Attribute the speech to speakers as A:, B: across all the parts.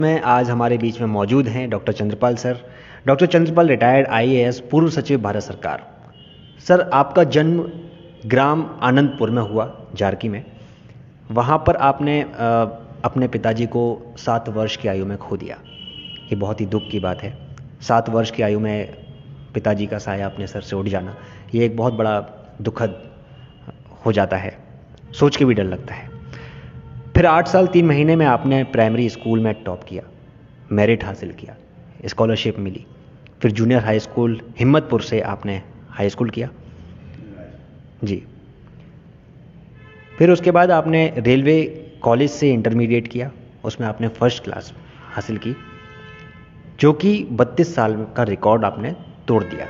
A: में आज हमारे बीच में मौजूद हैं doctor Chandrapal sir. Doctor Chandrapal retired IAS, पूर्व सचिव भारत सरकार। सर, आपका जन्म ग्राम आनंदपुर में हुआ, झारखंड में। वहाँ पर आपने अपने पिताजी को 7 वर्ष की आयु में खो दिया। ये बहुत ही दुख की बात है। 7 वर्ष की आयु में पिताजी का साया अपने सर से उठ जाना, ये एक बहुत बड़ा दुखद हो जाता है, सोच के भी डर लगता है। फिर 8 साल 3 महीने में आपने प्राइमरी स्कूल में टॉप किया, मेरिट हासिल किया, स्कॉलरशिप मिली। फिर जूनियर हाई स्कूल हिम्मतपुर से आपने हाई स्कूल किया जी। फिर उसके बाद आपने रेलवे कॉलेज से इंटरमीडिएट किया, उसमें आपने फर्स्ट क्लास हासिल की, जो कि 32 साल का रिकॉर्ड आपने तोड़ दिया।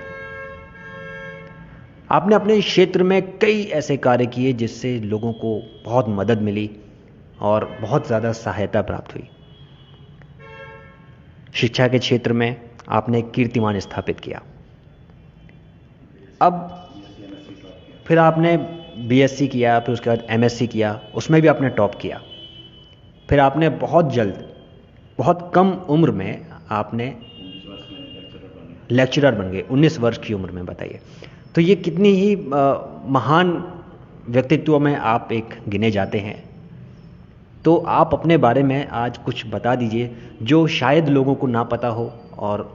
A: आपने अपने क्षेत्र में कई ऐसे कार्य किए जिससे लोगों को बहुत मदद मिली और बहुत ज़्यादा सहायता प्राप्त हुई। शिक्षा के क्षेत्र में आपने कीर्तिमान स्थापित किया। अब फिर आपने बीएससी किया, फिर उसके बाद एमएससी किया, उसमें भी आपने टॉप किया। फिर आपने बहुत जल्द, बहुत कम उम्र में आपने लेक्चरर बन गए, 19 वर्ष की उम्र में। बताइए, तो ये कितनी ही महान व्यक्तित्व में आप एक गिने जाते हैं। तो आप अपने बारे में आज कुछ बता दीजिए जो शायद लोगों को ना पता हो और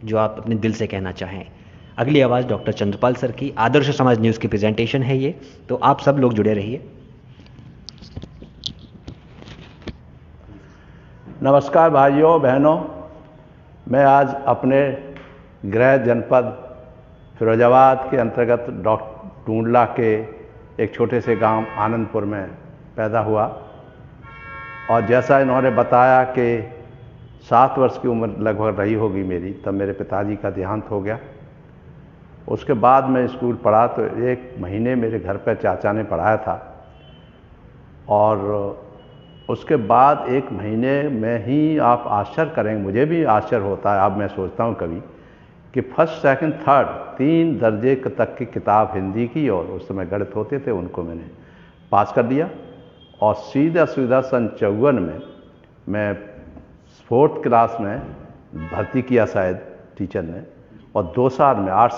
A: जो आप अपने दिल से कहना चाहें। अगली आवाज़ डॉक्टर चंद्रपाल सर की, आदर्श समाज न्यूज़ की प्रेजेंटेशन है ये, तो आप सब लोग जुड़े रहिए।
B: नमस्कार भाइयों बहनों, मैं आज अपने गृह जनपद फिरोजाबाद के अंतर्गत टूंडला के एक छोटे से गांव आनंदपुर में पैदा हुआ। और जैसा इन्होंने बताया कि 7 वर्ष की उम्र लगभग रही होगी मेरी, तब मेरे पिताजी का देहांत हो गया। उसके बाद मैं स्कूल पढ़ा तो 1 महीने मेरे घर पर चाचा ने पढ़ाया था, और उसके बाद 1 महीने में ही आप आश्चर्य करेंगे, मुझे भी आश्चर्य होता है। अब मैं सोचता हूँ कभी कि फर्स्ट, सेकंड, थर्ड 3 दर्जे तक की किताब हिंदी की, और उस समय गणित होते थे, उनको मैंने पास कर दिया। और सीधा सन 54 में मैं 4th क्लास में भर्ती किया शायद टीचर ने, और 2 साल में 8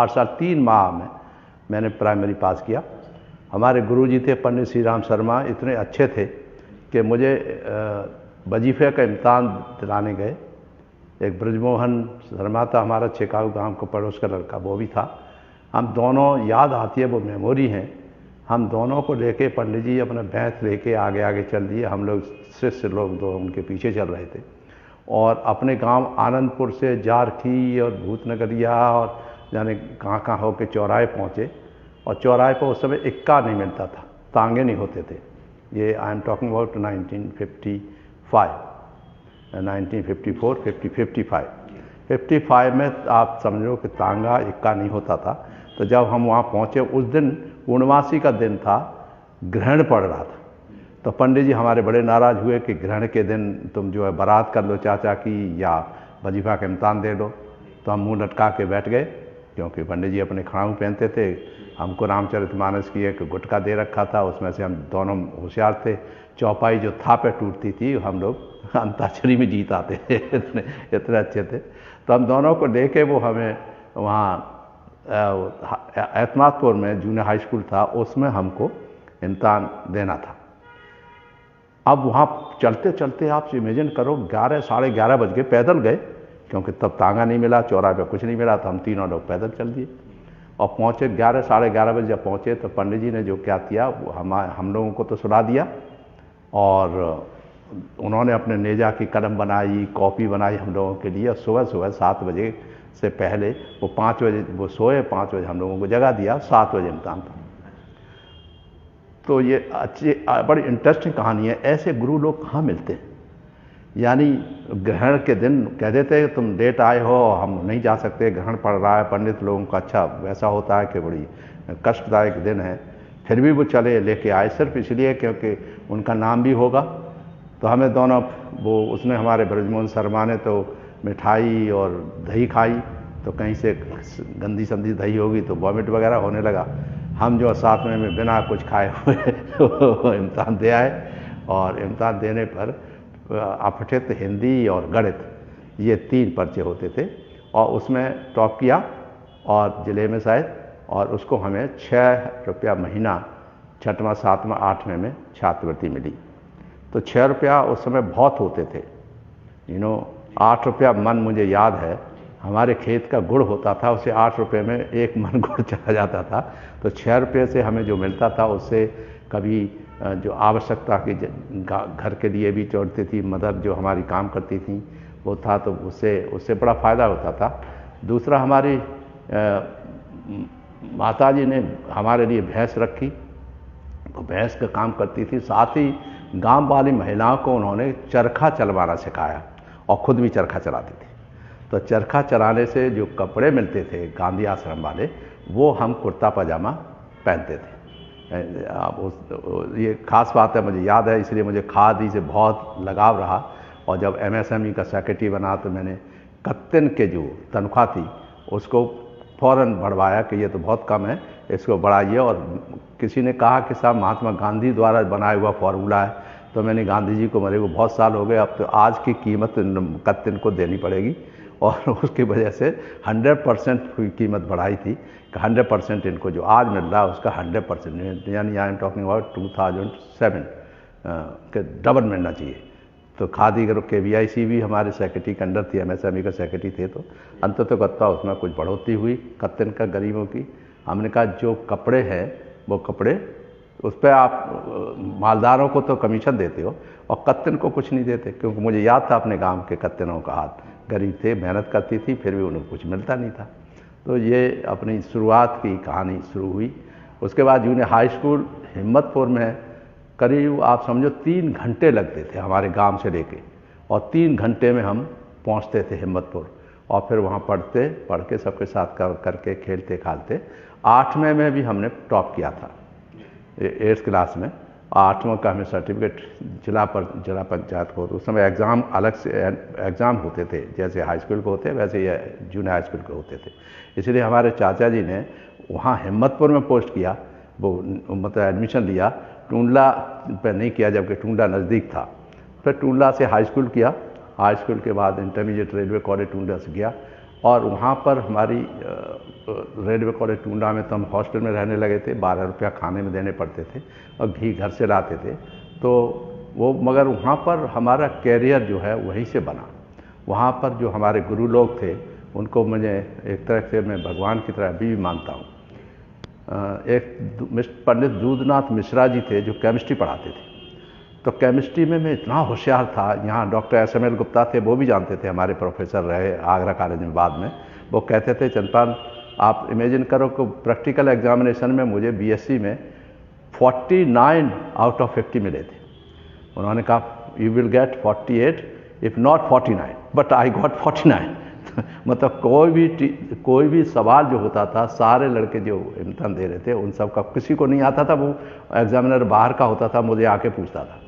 B: साल 3 माह में मैंने प्राइमरी पास किया। हमारे गुरुजी थे पंडित श्री राम शर्मा, इतने अच्छे थे कि मुझे वजीफे का इम्तहान दिलाने गए। एक ब्रजमोहन शर्मा था हमारा, चिकागो गांव को पड़ोस का लड़का, वो भी था। हम दोनों, याद आती है वो मेमोरी हैं, हम दोनों को लेके पंडित जी अपने भैंस लेके आगे आगे चल दिए। हम लोग शिष्य लोग 2 उनके पीछे चल रहे थे, और अपने गांव आनंदपुर से जारखी और भूतनगरिया और जाने कहाँ कहाँ होके चौराहे पहुँचे। और चौराहे पर उस समय इक्का नहीं मिलता था, तांगे नहीं होते थे। ये आई एम टॉकिंग अबाउट 1955, 1954, 55 में आप समझो कि तांगा इक्का नहीं होता था। तो जब हम वहाँ पहुँचे, उस दिन पूर्णमासी का दिन था, ग्रहण पड़ रहा था। तो पंडित जी हमारे बड़े नाराज़ हुए कि ग्रहण के दिन तुम जो है बारात कर लो चाचा की, या वजीफा का इम्तहान दे दो। तो हम मुँह लटका के बैठ गए, क्योंकि पंडित जी अपने खड़ाऊ पहनते थे। हमको रामचरितमानस की एक गुटका दे रखा था, उसमें से हम दोनों होशियार थे। चौपाई जो था पे टूटती थी, हम लोग अंताक्षरी में जीत आते थे, इतने अच्छे थे। तो हम दोनों को लेके वो हमें वहाँ एतमादपुर में जूनियर हाई स्कूल था, उसमें हमको इम्तहान देना था। अब वहाँ चलते चलते आप इमेजिन करो, 11 साढ़े 11 बज गए। पैदल गए, क्योंकि तब तांगा नहीं मिला, चौराहे पे कुछ नहीं मिला, तो हम तीनों लोग पैदल चल दिए और पहुँचे 11 साढ़े 11 बजे। जब पहुँचे तो पंडित जी ने जो क्या किया, वो हम लोगों को तो सुला दिया, और उन्होंने अपने नेजा की कलम बनाई, कॉपी बनाई हम लोगों के लिए। और सुबह 7 बजे से पहले वो 5 बजे वो सोए, 5 बजे हम लोगों को जगा दिया, 7 बजे इम्तहान था। तो ये अच्छी बड़ी इंटरेस्टिंग कहानी है। ऐसे गुरु लोग कहाँ मिलते हैं? यानी ग्रहण के दिन कह देते तुम लेट आए हो, हम नहीं जा सकते, ग्रहण पड़ रहा है। पंडित लोगों का अच्छा वैसा होता है कि बड़ी कष्टदायक दिन है, फिर भी वो चले लेके आए, सिर्फ इसलिए क्योंकि उनका नाम भी होगा। तो हमें दोनों, वो उसने हमारे ब्रजमोहन शर्मा ने तो मिठाई और दही खाई, तो कहीं से गंदी संदी दही होगी तो वॉमिट वगैरह होने लगा। हम जो साथ में बिना कुछ खाए हुए इम्तहान दे आए। और इम्तिहान देने पर अपठित, हिंदी और गणित, ये 3 पर्चे होते थे और उसमें टॉप किया और जिले में शायद, और उसको हमें 6 रुपया महीना 6वां 7वां 8वें में छात्रवृत्ति मिली। तो 6 रुपया उस समय बहुत होते थे, 8 रुपया मन, मुझे याद है हमारे खेत का गुड़ होता था, उसे 8 रुपये में 1 मन गुड़ चला जाता था। तो 6 रुपये से हमें जो मिलता था उससे कभी जो आवश्यकता की घर के लिए भी जोड़ती थी, मदर जो हमारी काम करती थी वो था, तो उससे बड़ा फ़ायदा होता था। दूसरा, हमारी माताजी ने हमारे लिए भैंस रखी, तो भैंस का काम करती थी, साथ ही गांव वाली महिलाओं को उन्होंने चरखा चलवाना सिखाया और ख़ुद भी चरखा चलाती थी। तो चरखा चलाने से जो कपड़े मिलते थे गांधी आश्रम वाले, वो हम कुर्ता पजामा पहनते थे। ये खास बात है, मुझे याद है, इसलिए मुझे खादी से बहुत लगाव रहा। और जब MSME का सेक्रेटरी बना तो मैंने कत्तिन के जो तनख्वाह थी उसको फ़ौरन बढ़वाया कि ये तो बहुत कम है, इसको बढ़ाइए। और किसी ने कहा कि साहब महात्मा गांधी द्वारा बनाया हुआ फॉर्मूला है, तो मैंने गांधी जी को मरे को बहुत साल हो गए, अब तो आज की कीमत कत्तिन को देनी पड़ेगी। और उसकी वजह से 100% कीमत बढ़ाई थी कि 100% इनको जो आज मिल रहा है उसका 100%, यानी आई एम टॉकिंग अबाउट 2007 के डबल मिलना चाहिए। तो खादी करो KVIC भी हमारे सेक्रेटरी के अंडर थी, MSME का सेक्रेटरी थे, तो अंततः उसमें कुछ बढ़ोतरी हुई कत्तिन का गरीबों की। हमने कहा जो कपड़े हैं वो कपड़े, उस पर आप मालदारों को तो कमीशन देते हो और कत्तिन को कुछ नहीं देते, क्योंकि मुझे याद था अपने गांव के कत्तिनों का हाथ, गरीब थे, मेहनत करती थी, फिर भी उन्हें कुछ मिलता नहीं था। तो ये अपनी शुरुआत की कहानी शुरू हुई। उसके बाद जूनियर हाई स्कूल हिम्मतपुर में करीब आप समझो 3 घंटे लगते थे हमारे गांव से लेके, और 3 घंटे में हम पहुंचते थे हिम्मतपुर, और फिर वहां पढ़ के सबके साथ करके खेलते खालते 8वें में भी हमने टॉप किया था, 8th क्लास में। 8वां का हमें सर्टिफिकेट जिला पंचायत को, उस समय एग्ज़ाम अलग से एग्ज़ाम होते थे, जैसे हाई स्कूल को होते वैसे ये जूनियर हाई स्कूल को होते थे। इसलिए हमारे चाचा जी ने वहाँ हिम्मतपुर में पोस्ट किया, वो मतलब एडमिशन लिया, टूंडला पे नहीं किया, जबकि टूंडला नज़दीक था। फिर टूंडला से हाई स्कूल किया, हाई स्कूल के बाद इंटरमीडिएट रेलवे कॉलेज टूंडला से गया, और वहाँ पर हमारी रेलवे कॉलेज टूंडला में तो हम हॉस्टल में रहने लगे थे, 12 रुपया खाने में देने पड़ते थे और घी घर से लाते थे। तो वो, मगर वहाँ पर हमारा कैरियर जो है वहीं से बना। वहाँ पर जो हमारे गुरु लोग थे उनको मुझे एक तरह से मैं भगवान की तरह अभी भी मानता हूँ। एक पंडित दूधनाथ मिश्रा जी थे जो केमिस्ट्री पढ़ाते थे, तो केमिस्ट्री में मैं इतना होशियार था, यहाँ डॉक्टर SML गुप्ता थे, वो भी जानते थे, हमारे प्रोफेसर रहे आगरा कॉलेज में बाद में। वो कहते थे चंद्रपाल आप इमेजिन करो कि प्रैक्टिकल एग्जामिनेशन में मुझे BSc में 49 आउट ऑफ 50 मिले थे। उन्होंने कहा you will get 48 if not 49, but I got 49। मतलब कोई भी सवाल जो होता था, सारे लड़के जो इम्तिहान दे रहे थे उन सब का किसी को नहीं आता था, वो एग्जामिनर बाहर का होता था, मुझे आके पूछता था,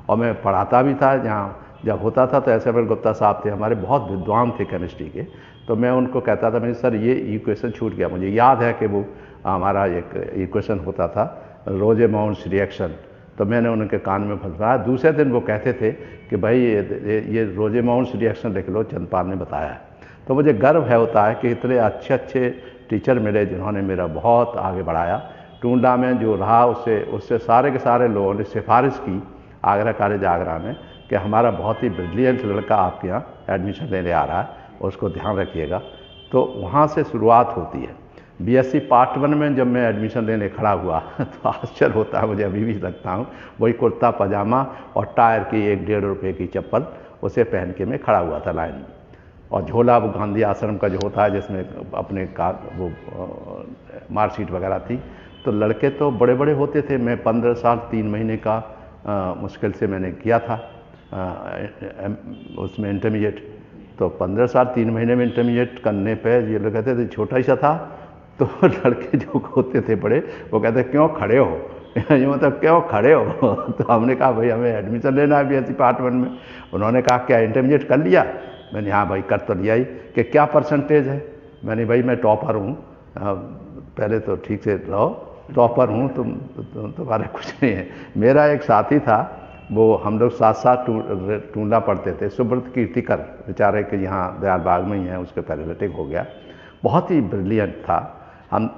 B: और मैं पढ़ाता भी था। जहाँ जब होता था तो SML गुप्ता साहब थे हमारे, बहुत विद्वान थे केमिस्ट्री के, तो मैं उनको कहता था मैं सर ये इक्वेशन छूट गया। मुझे याद है कि वो हमारा एक इक्वेशन होता था रोजे-माउंट्स रिएक्शन, तो मैंने उनके कान में फंसाया। दूसरे दिन वो कहते थे कि भाई ये रोजे-माउंट्स रिएक्शन लिख लो, चंद्रपाल ने बताया है। तो मुझे गर्व है होता है कि इतने अच्छे टीचर मिले जिन्होंने मेरा बहुत आगे बढ़ाया। टूंडला में जो रहा उससे सारे के सारे लोगों ने सिफारिश की आगरा कॉलेज आगरा में कि हमारा बहुत ही ब्रिलियंट लड़का आपके यहाँ एडमिशन लेने आ रहा है, उसको ध्यान रखिएगा। तो वहाँ से शुरुआत होती है। BSc पार्ट 1 में जब मैं एडमिशन लेने खड़ा हुआ तो आश्चर्य होता है, मुझे अभी भी लगता हूँ, वही कुर्ता पजामा और टायर की 1-1.5 रुपये की चप्पल, उसे पहन के मैं खड़ा हुआ था लाइन में, और झोला वो गांधी आश्रम का जो होता है जिसमें अपने का वो मार्कशीट वगैरह थी। तो लड़के तो बड़े बड़े होते थे। मैं 15 साल 3 महीने का मुश्किल से मैंने किया था उसमें इंटरमीडिएट। तो 15 साल 3 महीने में इंटरमीडिएट करने पे ये लोग कहते थे छोटा ही सा था, तो लड़के जो होते थे बड़े वो कहते क्यों खड़े हो ये मतलब क्यों खड़े हो तो हमने कहा भाई हमें एडमिशन लेना है BSc पार्ट 1 में। उन्होंने कहा क्या इंटरमीडिएट कर लिया? मैंने हाँ भाई कर तो लिया ही। कि क्या परसेंटेज है? मैंने भाई मैं टॉपर हूँ। पहले तो ठीक से रहो, टॉपर हूँ, तुम्हारे कुछ नहीं है। मेरा एक साथी था वो हम लोग साथ साथ टूंडला पढ़ते थे। सुब्रत कीर्तिकर बेचारे के यहाँ दयाल बाग में ही हैं, उसके पैरालिटिक हो गया, बहुत ही ब्रिलियंट था।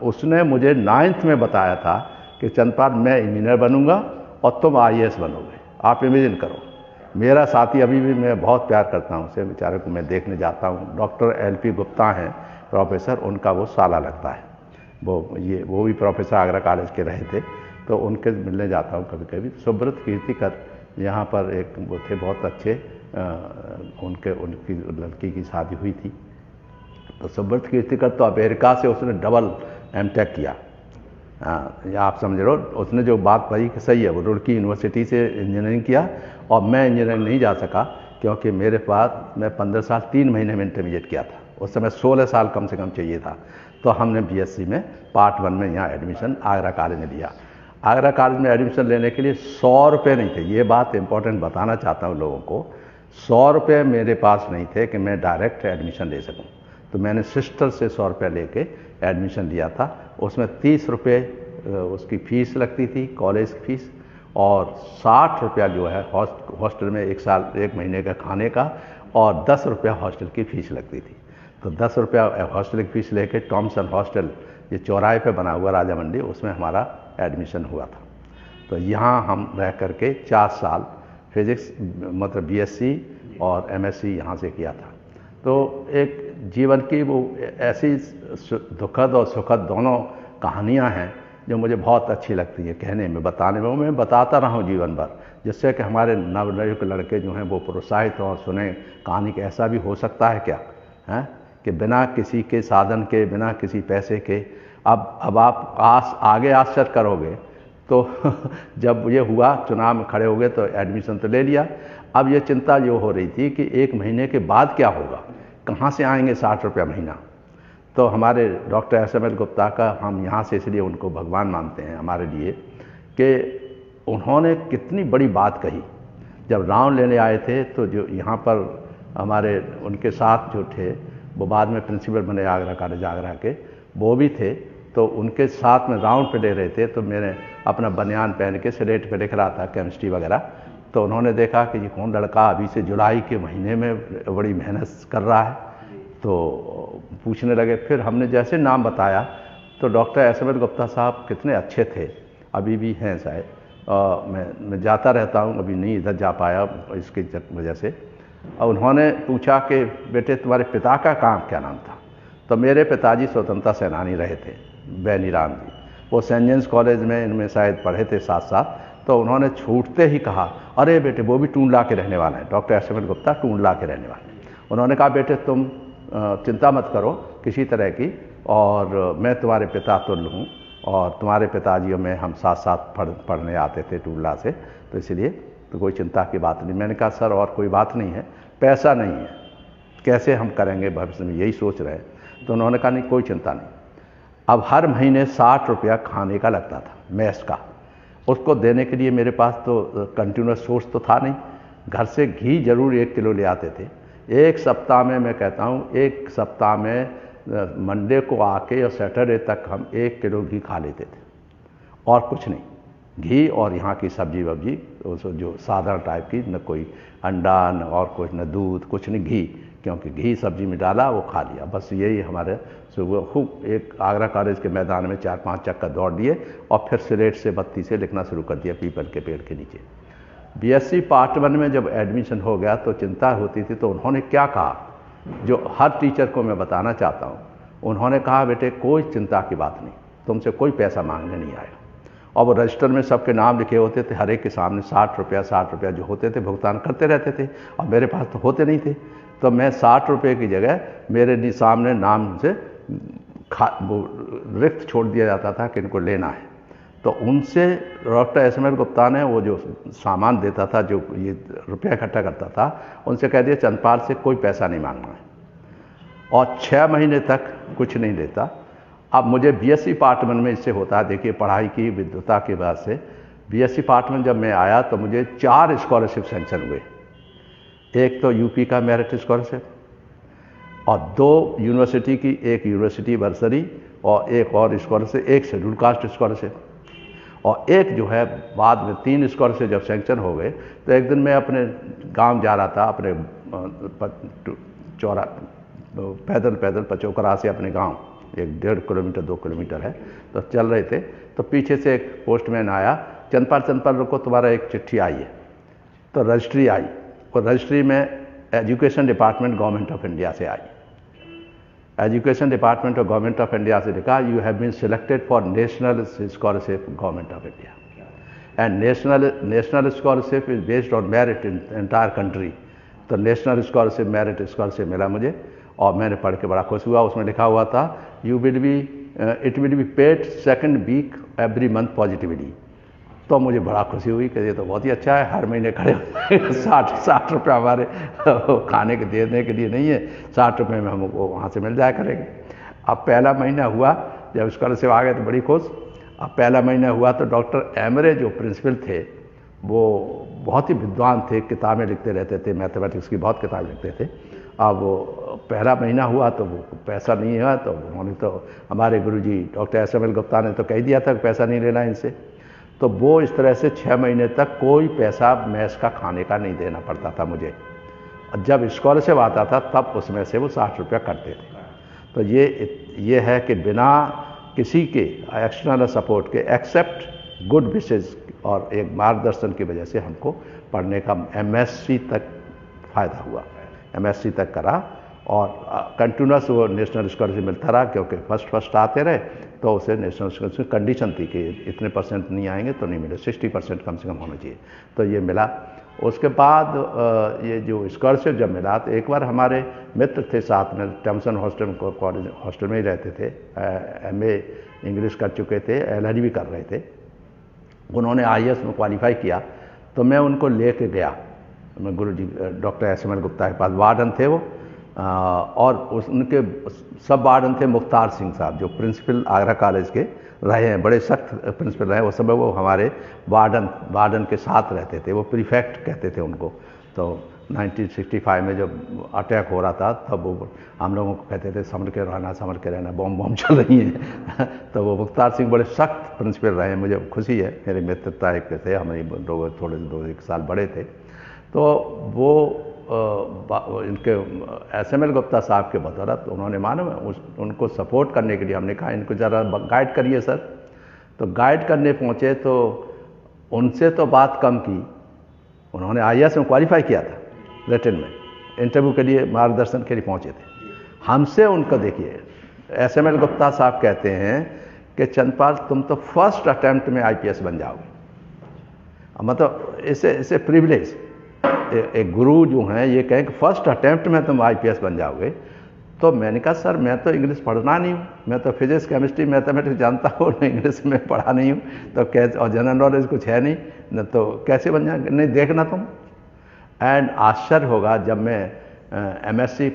B: उसने मुझे 9th में बताया था कि चंद्रपाल मैं इंजीनियर बनूंगा और तुम IAS बनोगे, आप इमेजिन करो। मेरा साथी अभी भी मैं बहुत प्यार करता हूँ उसे, बेचारे को मैं देखने जाता हूँ। डॉक्टर LP गुप्ता हैं प्रोफेसर, उनका वो साला लगता है, वो भी प्रोफेसर आगरा कॉलेज के रहे थे, तो उनके मिलने जाता हूँ कभी कभी। सुब्रत कीर्तिकर यहाँ पर एक वो थे बहुत अच्छे, उनकी लड़की की शादी हुई थी, तो सुब्रत कीर्तिकर तो अमेरिका से उसने डबल M.Tech किया। या आप समझ रहे हो, उसने जो बात कही कि सही है, वो रुड़की यूनिवर्सिटी से इंजीनियरिंग किया और मैं इंजीनियरिंग नहीं जा सका क्योंकि मेरे पास मैं 15 साल 3 महीने में इंटरमीडिएट किया था, उस समय 16 साल कम से कम चाहिए था। तो हमने BSc में पार्ट 1 में यहाँ एडमिशन आगरा कॉलेज में लिया। आगरा कॉलेज में एडमिशन लेने के लिए 100 रुपये नहीं थे, ये बात इंपॉर्टेंट बताना चाहता हूँ लोगों को। 100 रुपये मेरे पास नहीं थे कि मैं डायरेक्ट एडमिशन ले सकूँ, तो मैंने सिस्टर से 100 रुपये लेके एडमिशन लिया था। उसमें 30 रुपये उसकी फ़ीस लगती थी, कॉलेज की फ़ीस, और 60 रुपया जो है हॉस्टल में एक महीने का खाने का, और 10 रुपया हॉस्टल की फ़ीस लगती थी। तो 10 रुपया हॉस्टल की फ़ीस लेके टॉमसन हॉस्टल, ये चौराहे पे बना हुआ राजा मंडी, उसमें हमारा एडमिशन हुआ था। तो यहाँ हम रह करके 4 साल फिज़िक्स मतलब BSc और MSc यहाँ से किया था। तो एक जीवन की वो ऐसी दुखद और सुखद दोनों कहानियाँ हैं जो मुझे बहुत अच्छी लगती हैं कहने में, बताने में। मैं बताता रहा हूँ जीवन भर, जिससे कि हमारे नवयुवक लड़के जो हैं वो प्रोत्साहित हों, सुने कहानी कि ऐसा भी हो सकता है क्या, है कि बिना किसी के साधन के, बिना किसी पैसे के। अब आप आगे आश्चर्य करोगे तो जब ये हुआ, चुनाव में खड़े हो गए तो एडमिशन तो ले लिया। अब ये चिंता ये हो रही थी कि 1 महीने के बाद क्या होगा, कहाँ से आएंगे 60 रुपया महीना। तो हमारे डॉक्टर SML गुप्ता का, हम यहाँ से इसलिए उनको भगवान मानते हैं हमारे लिए, कि उन्होंने कितनी बड़ी बात कही। जब राउंड लेने आए थे तो जो यहाँ पर हमारे उनके साथ जो थे, वो बाद में प्रिंसिपल बने आगरा कॉलेज आगरा के, वो भी थे। तो उनके साथ में राउंड पे ले रहे थे, तो मैंने अपना बनियान पहन के स्लेट पे लिख रहा था केमिस्ट्री वगैरह। तो उन्होंने देखा कि ये कौन लड़का अभी से जुलाई के महीने में बड़ी मेहनत कर रहा है, तो पूछने लगे। फिर हमने जैसे नाम बताया तो डॉक्टर SML गुप्ता साहब कितने अच्छे थे, अभी भी हैं शायद, मैं जाता रहता हूँ, अभी नहीं इधर जा पाया इसकी वजह से। और उन्होंने पूछा कि बेटे तुम्हारे पिता का काम क्या नाम था। तो मेरे पिताजी स्वतंत्रता सेनानी रहे थे, बैनी राम जी, वो सेंट जेम्स कॉलेज में इनमें शायद पढ़े थे साथ साथ। तो उन्होंने छूटते ही कहा, अरे बेटे वो भी टूंडला के रहने वाले हैं, डॉक्टर SML गुप्ता टूंडला के रहने वाले हैं। उन्होंने कहा बेटे तुम चिंता मत करो किसी तरह की, और मैं तुम्हारे पिता तुल्य हूँ, और तुम्हारे पिताजी में हम साथ साथ पढ़ने आते थे टूंडला से, तो इसलिए तो कोई चिंता की बात नहीं। मैंने कहा सर और कोई बात नहीं है, पैसा नहीं है, कैसे हम करेंगे भविष्य में, यही सोच रहे हैं। तो उन्होंने कहा नहीं कोई चिंता नहीं। अब हर महीने 60 रुपया खाने का लगता था, मेस का। उसको देने के लिए मेरे पास तो कंटिन्यूस सोर्स तो था नहीं। घर से घी जरूर 1 किलो ले आते थे। एक सप्ताह में, मैं कहता हूँ 1 सप्ताह में मंडे को आके और सैटरडे तक हम 1 किलो घी खा लेते थे, और कुछ नहीं। घी और यहाँ की सब्जी वब्जी जो साधारण टाइप की, न कोई अंडा न और कुछ, न दूध, कुछ नहीं, घी, क्योंकि घी सब्जी में डाला वो खा लिया, बस यही हमारे सुबह। खूब एक आगरा कॉलेज के मैदान में 4-5 चक्कर दौड़ दिए और फिर स्लेट से बत्ती से लिखना शुरू कर दिया पीपल के पेड़ के नीचे। BSc पार्ट 1 में जब एडमिशन हो गया तो चिंता होती थी, तो उन्होंने क्या कहा, जो हर टीचर को मैं बताना चाहता हूँ, उन्होंने कहा बेटे कोई चिंता की बात नहीं, तुमसे कोई पैसा मांगने नहीं आएगा। और वो रजिस्टर में सबके नाम लिखे होते थे, हर एक के सामने 60 रुपया जो होते थे भुगतान करते रहते थे, और मेरे पास तो होते नहीं थे। तो मैं 60 रुपये की जगह मेरे सामने नाम से वो रिक्त छोड़ दिया जाता था कि इनको लेना है। तो उनसे डॉक्टर SML गुप्ता ने वो जो सामान देता था, जो ये रुपया इकट्ठा करता था, उनसे कह दिया चंद्रपाल से कोई पैसा नहीं मांगना है, और 6 महीने तक कुछ नहीं देता। अब मुझे BSc पार्ट 1 में इससे होता है, देखिए पढ़ाई की विद्वता के बाद से BSc पार्ट 1 जब मैं आया तो मुझे 4 स्कॉलरशिप सेंक्शन हुए। एक तो यूपी का मेरिट स्कॉलरशिप, और 2 यूनिवर्सिटी की, एक यूनिवर्सिटी बर्सरी और एक और स्कॉलरशिप, एक शेड्यूल कास्ट स्कॉलरशिप। और एक जो है बाद में 3 स्कॉलरशिप जब सेंक्शन हो गए, तो एक दिन मैं अपने गांव जा रहा था, अपने पैदल पचोकरा से अपने गांव, 1.5 किलोमीटर 2 किलोमीटर है, तो चल रहे थे, तो पीछे से एक पोस्टमैन आया, चंदपाल रुको, तुम्हारा एक चिट्ठी आई है। तो रजिस्ट्री आई, और रजिस्ट्री में education department government of India से आई। Education department of government of India से लिखा, you have been selected for national scholarship government of India, and national scholarship is based on merit in entire country. तो national scholarship merit scholarship मिला मुझे, और मैंने पढ़ के बड़ा खुश हुआ। उसमें लिखा हुआ था, you will be it will be paid 2nd week every month positively. तो मुझे बड़ा खुशी हुई कि ये तो बहुत ही अच्छा है, हर महीने खड़े 60 रुपये हमारे खाने के देने के लिए नहीं है, 60 रुपये में हमको वहाँ से मिल जाया करेंगे। अब पहला महीना हुआ, जब स्कॉलरशिप आ गए तो बड़ी खुश। अब पहला महीना हुआ तो डॉक्टर एमरे जो प्रिंसिपल थे, वो बहुत ही विद्वान थे, किताबें लिखते रहते थे, मैथमेटिक्स की बहुत किताब लिखते थे। अब पहला महीना हुआ तो वो पैसा नहीं हुआ, तो उन्होंने तो हमारे गुरुजी डॉक्टर SML गुप्ता ने तो कह दिया था कि पैसा नहीं लेना इनसे। तो वो इस तरह से 6 महीने तक कोई पैसा मैस का खाने का नहीं देना पड़ता था मुझे। जब स्कॉलरशिप आता था तब उसमें से वो 60 रुपया करते थे। तो ये है कि बिना किसी के एक्सटर्नल सपोर्ट के, एक्सेप्ट गुड विशेज और एक मार्गदर्शन की वजह से हमको पढ़ने का MSc तक फ़ायदा हुआ। MSc तक करा, और कंटिन्यूस वो नेशनल स्कॉलरशिप मिलता रहा, क्योंकि फर्स्ट आते रहे, तो उसे नेशनल स्कॉलरशिप कंडीशन थी कि इतने % नहीं आएंगे तो नहीं मिले, 60% कम से कम होना चाहिए। तो ये मिला। उसके बाद ये जो स्कॉलरशिप जब मिला, तो एक बार हमारे मित्र थे साथ में, टॉमसन हॉस्टल कॉलेज हॉस्टल में ही रहते थे, MA इंग्लिश कर चुके थे, LLB भी कर रहे थे। उन्होंने IAS में क्वालिफाई किया, तो मैं उनको ले कर गया, मैं गुरुजी डॉक्टर SML गुप्ता के पास। वार्डन थे वो, और उनके सब वार्डन थे मुख्तार सिंह साहब, जो प्रिंसिपल आगरा कॉलेज के रहे हैं, बड़े सख्त प्रिंसिपल रहे। उस समय वो हमारे वार्डन के साथ रहते थे, वो प्रीफेक्ट कहते थे उनको। तो 1965 में जब अटैक हो रहा था, तब वो हम लोगों को कहते थे संभल के रहना, बम चल रही है। तो वो मुख्तार सिंह बड़े सख्त प्रिंसिपल रहे हैं, मुझे खुशी है। मेरे मित्रता एक थे, हमारे लोग थोड़े 2-1 साल बड़े थे। तो वो इनके SML गुप्ता साहब के बदौलत उन्होंने मालूम है उनको सपोर्ट करने के लिए हमने कहा इनको ज़रा गाइड करिए सर। तो गाइड करने पहुँचे तो उनसे तो बात कम की, उन्होंने IAS में क्वालिफाई किया था, रिटन में इंटरव्यू के लिए मार्गदर्शन के लिए पहुँचे थे। हमसे उनको देखिए, SML गुप्ता साहब कहते हैं कि चंदपाल तुम तो फर्स्ट अटैम्प्ट में IPS बन जाओगे। मतलब इसे प्रिविलेज, एक गुरु जो हैं ये कहें कि फर्स्ट अटैम्प्ट में तुम IPS बन जाओगे। तो मैंने कहा सर मैं तो इंग्लिश पढ़ना नहीं हूँ, मैं तो फिजिक्स केमिस्ट्री मैथमेटिक्स जानता हूँ, इंग्लिश में पढ़ा नहीं हूँ, तो कैसे, और जनरल नॉलेज कुछ है नहीं, न तो कैसे बन जाएंगे, नहीं देखना तुम। एंड आश्चर्य होगा, जब मैं MSc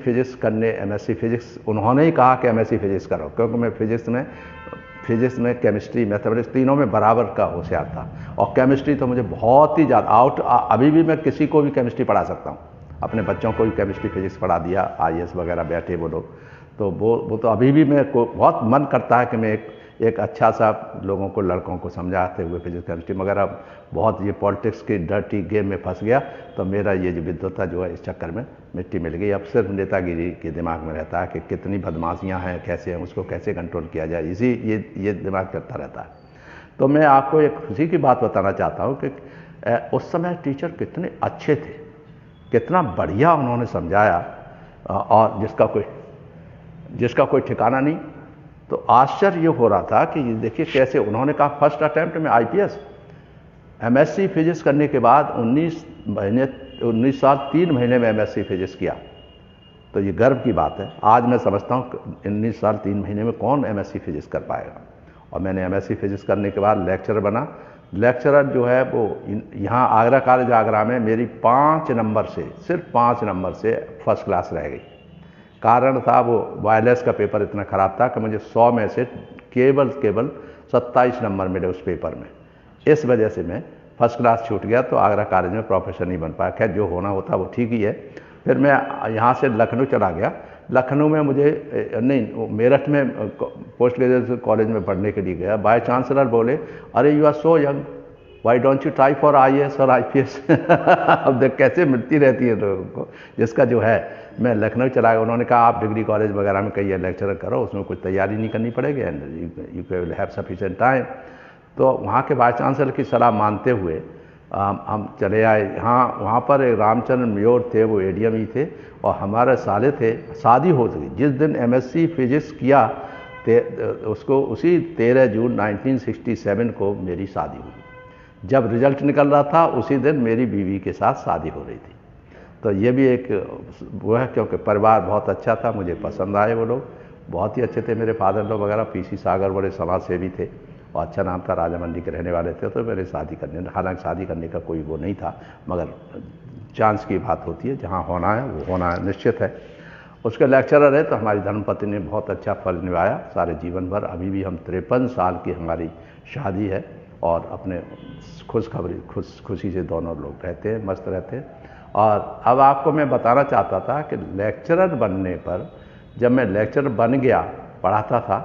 B: फिजिक्स, उन्होंने ही कहा कि MSc फिजिक्स करो, क्योंकि मैं फिजिक्स में केमिस्ट्री मैथमेटिक्स तीनों में बराबर का होशियार था। और केमिस्ट्री तो मुझे बहुत ही ज़्यादा अभी भी मैं किसी को भी केमिस्ट्री पढ़ा सकता हूँ, अपने बच्चों को भी केमिस्ट्री फिजिक्स पढ़ा दिया, IAS वगैरह बैठे वो लोग। तो वो तो अभी भी मेरे को बहुत मन करता है कि मैं एक अच्छा सा लोगों को, लड़कों को समझाते हुए फिजिक्स केमिस्ट्री, मगर अब बहुत ये पॉलिटिक्स के डर्टी गेम में फंस गया, तो मेरा ये जो विद्वता जो है इस चक्कर में मिट्टी मिल गई। अब सिर्फ नेतागिरी के दिमाग में रहता है कि कितनी बदमाशियाँ हैं, कैसे हैं, उसको कैसे कंट्रोल किया जाए, ये दिमाग करता रहता है। तो मैं आपको एक खुशी की बात बताना चाहता हूँ कि उस समय टीचर कितने अच्छे थे, कितना बढ़िया उन्होंने समझाया, और जिसका कोई ठिकाना नहीं। तो आश्चर्य ये हो रहा था कि देखिए कैसे उन्होंने कहा फर्स्ट अटैम्प्ट में IPS, MSc फिजिक्स करने के बाद 19 साल 3 महीने में MSc फिजिक्स किया। तो ये गर्व की बात है। आज मैं समझता हूँ 19 साल 3 महीने में कौन MSc फिजिक्स कर पाएगा। और मैंने MSc फिजिक्स करने के बाद लेक्चरर बना। लेक्चरर जो है वो यहाँ आगरा कॉलेज आगरा में मेरी 5 नंबर से, सिर्फ 5 नंबर से फर्स्ट क्लास रह गई। कारण था वो वायरलेस का पेपर इतना ख़राब था कि मुझे 100 में से केवल 27 नंबर मिले उस पेपर में। इस वजह से मैं फर्स्ट क्लास छूट गया, तो आगरा कॉलेज में प्रोफेसर नहीं बन पाया। खैर जो होना होता वो ठीक ही है। फिर मैं यहाँ से लखनऊ चला गया। लखनऊ में मुझे नहीं, मेरठ में पोस्ट ग्रेजुएशन कॉलेज में पढ़ने के लिए गया। बाय चांसलर बोले, अरे you are so young, why don't you try for IAS और IPS। अब देख कैसे मिलती रहती है लोगों को, जिसका जो है। मैं लखनऊ चला गया, उन्होंने कहा आप डिग्री कॉलेज वगैरह में कहीं लेक्चरर करो, उसमें कुछ तैयारी नहीं करनी पड़ेगी, and you will have sufficient time. तो वहाँ के वाइस चांसलर की सलाह मानते हुए हम चले आए। हाँ, वहाँ पर एक रामचंद्र म्योर थे, वो ADM ही थे, और हमारे साले थे। शादी हो गई जिस दिन MSc फिजिक्स किया, उसको उसी 13 जून 1967 को मेरी शादी हुई। जब रिजल्ट निकल रहा था उसी दिन मेरी बीवी के साथ शादी हो रही थी। तो ये भी एक वो है, क्योंकि परिवार बहुत अच्छा था, मुझे पसंद आए वो लोग, बहुत ही अच्छे थे मेरे फादर लोग वगैरह। PC सागर बड़े समाज सेवी थे और अच्छा नाम था, राजा मंडी के रहने वाले थे। तो मेरे शादी करने, हालांकि शादी करने का कोई वो नहीं था, मगर चांस की बात होती है, जहाँ होना है वो होना निश्चित है। उसके लेक्चरर है, तो हमारी धर्मपत्नी ने बहुत अच्छा फल निभाया सारे जीवन भर। अभी भी हम 53 साल की हमारी शादी है, और अपने खुशी से दोनों लोग रहते हैं, मस्त रहते हैं। और अब आपको मैं बताना चाहता था कि लेक्चरर बनने पर, जब मैं लेक्चरर बन गया, पढ़ाता था,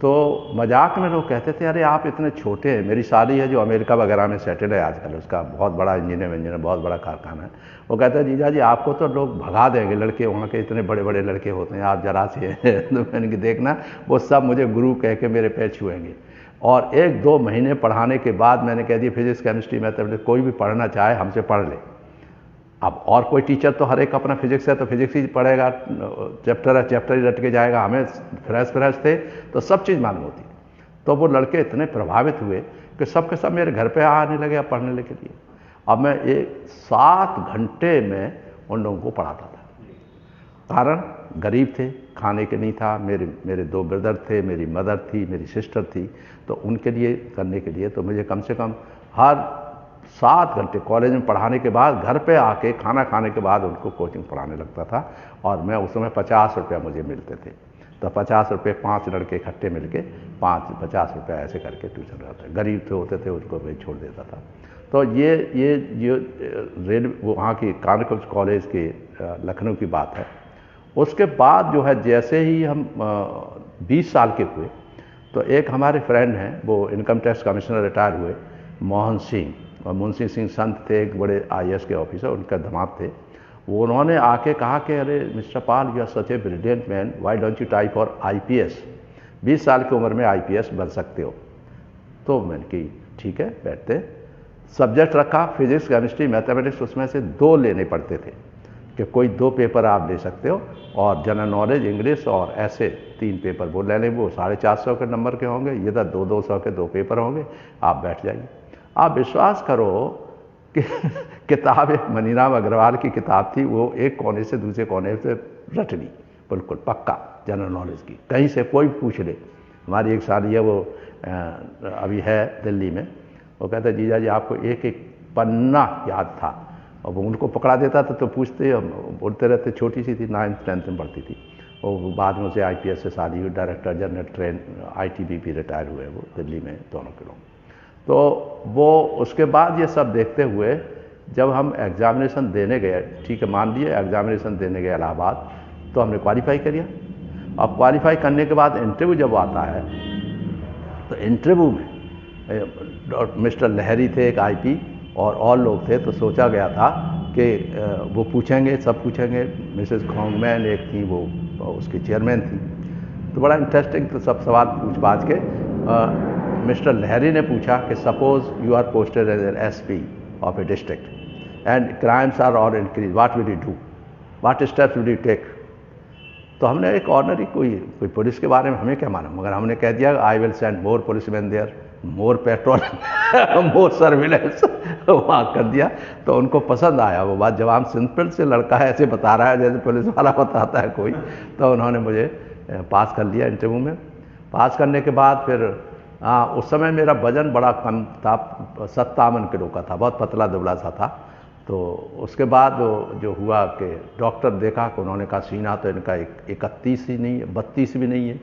B: तो मजाक में लोग कहते थे, अरे आप इतने छोटे हैं। मेरी साली है जो अमेरिका वगैरह में सेटल है आजकल, उसका बहुत बड़ा इंजीनियर बहुत बड़ा कारखाना है। वो कहते हैं, जीजा जी आपको तो लोग भगा देंगे, लड़के वहाँ के इतने बड़े बड़े लड़के होते हैं, आप जरा से हैं। तो मैंने कि देखना, वो सब मुझे गुरु कह के मेरे पैर छुएंगे। और 1-2 महीने पढ़ाने के बाद मैंने कह दिया, फिजिक्स केमिस्ट्री मैथमेटिक्स कोई भी पढ़ना चाहे हमसे पढ़ ले। अब और कोई टीचर तो हर एक अपना फिजिक्स है तो फिजिक्स ही पढ़ेगा, चैप्टर है चैप्टर ही रट के जाएगा। हमें फ्रेश थे तो सब चीज़ मालूम होती। तो वो लड़के इतने प्रभावित हुए कि सब के सब मेरे घर पे आने लगे पढ़ने के लिए। अब मैं 7 घंटे में उन लोगों को पढ़ाता था। कारण गरीब थे, खाने के नहीं था, मेरे 2 ब्रदर थे, मेरी मदर थी, मेरी सिस्टर थी। तो उनके लिए करने के लिए तो मुझे कम से कम हर 7 घंटे कॉलेज में पढ़ाने के बाद घर पे आके खाना खाने के बाद उनको कोचिंग पढ़ाने लगता था। और मैं उस समय 50 रुपया मुझे मिलते थे। तो 50 रुपये 5 लड़के इकट्ठे मिलके 50 रुपये ऐसे करके ट्यूशन रहता है। गरीब थे होते थे उनको मैं छोड़ देता था। तो ये रेल वहाँ की कानकुब्ज कॉलेज के लखनऊ की बात है। उसके बाद जो है, जैसे ही हम 20 साल के हुए, तो एक हमारे फ्रेंड हैं, वो इनकम टैक्स कमिश्नर रिटायर हुए, मोहन सिंह। और मुंशी सिंह संत थे, एक बड़े IAS के ऑफिसर, उनका दामाद थे। वो उन्होंने आके कहा कि अरे mister Pal, you are such a brilliant man, why don't you try for IPS? 20 साल की उम्र में IPS बन सकते हो। तो मैंने कि ठीक है, बैठते। सब्जेक्ट रखा, फिजिक्स केमिस्ट्री मैथमेटिक्स, उसमें से 2 लेने पड़ते थे कि कोई 2 पेपर आप ले सकते हो, और जनरल नॉलेज, इंग्लिश और ऐसे 3 पेपर वो ले लें। वो 450 के नंबर के होंगे, ये तो 200 के 2 पेपर होंगे। आप बैठ जाइए। आप विश्वास करो कि किताब एक मनीराम अग्रवाल की किताब थी, वो एक कोने से दूसरे कोने से रट ली, बिल्कुल पक्का जनरल नॉलेज की, कहीं से कोई पूछ ले। हमारी एक साली है, वो अभी है दिल्ली में, वो कहता है जीजा जी आपको एक एक पन्ना याद था। और वो उनको पकड़ा देता था तो पूछते, बोलते रहते। छोटी सी थी, 9th 10th में पढ़ती थी। वो बाद में उसे IPS से शादी हुई, director general train ITBP retire हुए वो दिल्ली में, दोनों के लोग। तो वो उसके बाद ये सब देखते हुए जब हम एग्जामिनेशन देने गए, ठीक है मान लिए एग्जामिनेशन देने गए इलाहाबाद, तो हमने क्वालिफाई किया। अब क्वालिफाई करने के बाद इंटरव्यू जब आता है, तो इंटरव्यू में मिस्टर लहरी थे एक IP और लोग थे। तो सोचा गया था कि वो पूछेंगे, सब पूछेंगे। मिसेस खोंगमैन एक थी, वो उसकी चेयरमैन थी। तो बड़ा इंटरेस्टिंग, तो सब सवाल पूछ पाछ के मिस्टर लहरी ने पूछा कि suppose you are posted as an SP of a district and crimes are all increase, what will you do, what steps will you take? तो हमने एक ऑर्डनरी कोई पुलिस के बारे में हमें क्या मालूम, मगर हमने कह दिया I will send more policeman there, more patrol, more surveillance, वहाँ कर दिया। तो उनको पसंद आया वो बात। जब हम सिंपल से लड़का है ऐसे बता रहा है जैसे पुलिस वाला बताता है कोई, तो उन्होंने मुझे पास कर लिया इंटरव्यू में। पास करने के बाद फिर उस समय मेरा वजन बड़ा कम था, 57 किलो का था, बहुत पतला दुबला सा था। तो उसके बाद जो हुआ कि डॉक्टर देखा कि उन्होंने कहा सीना तो इनका 31 ही नहीं है, 32 भी नहीं है,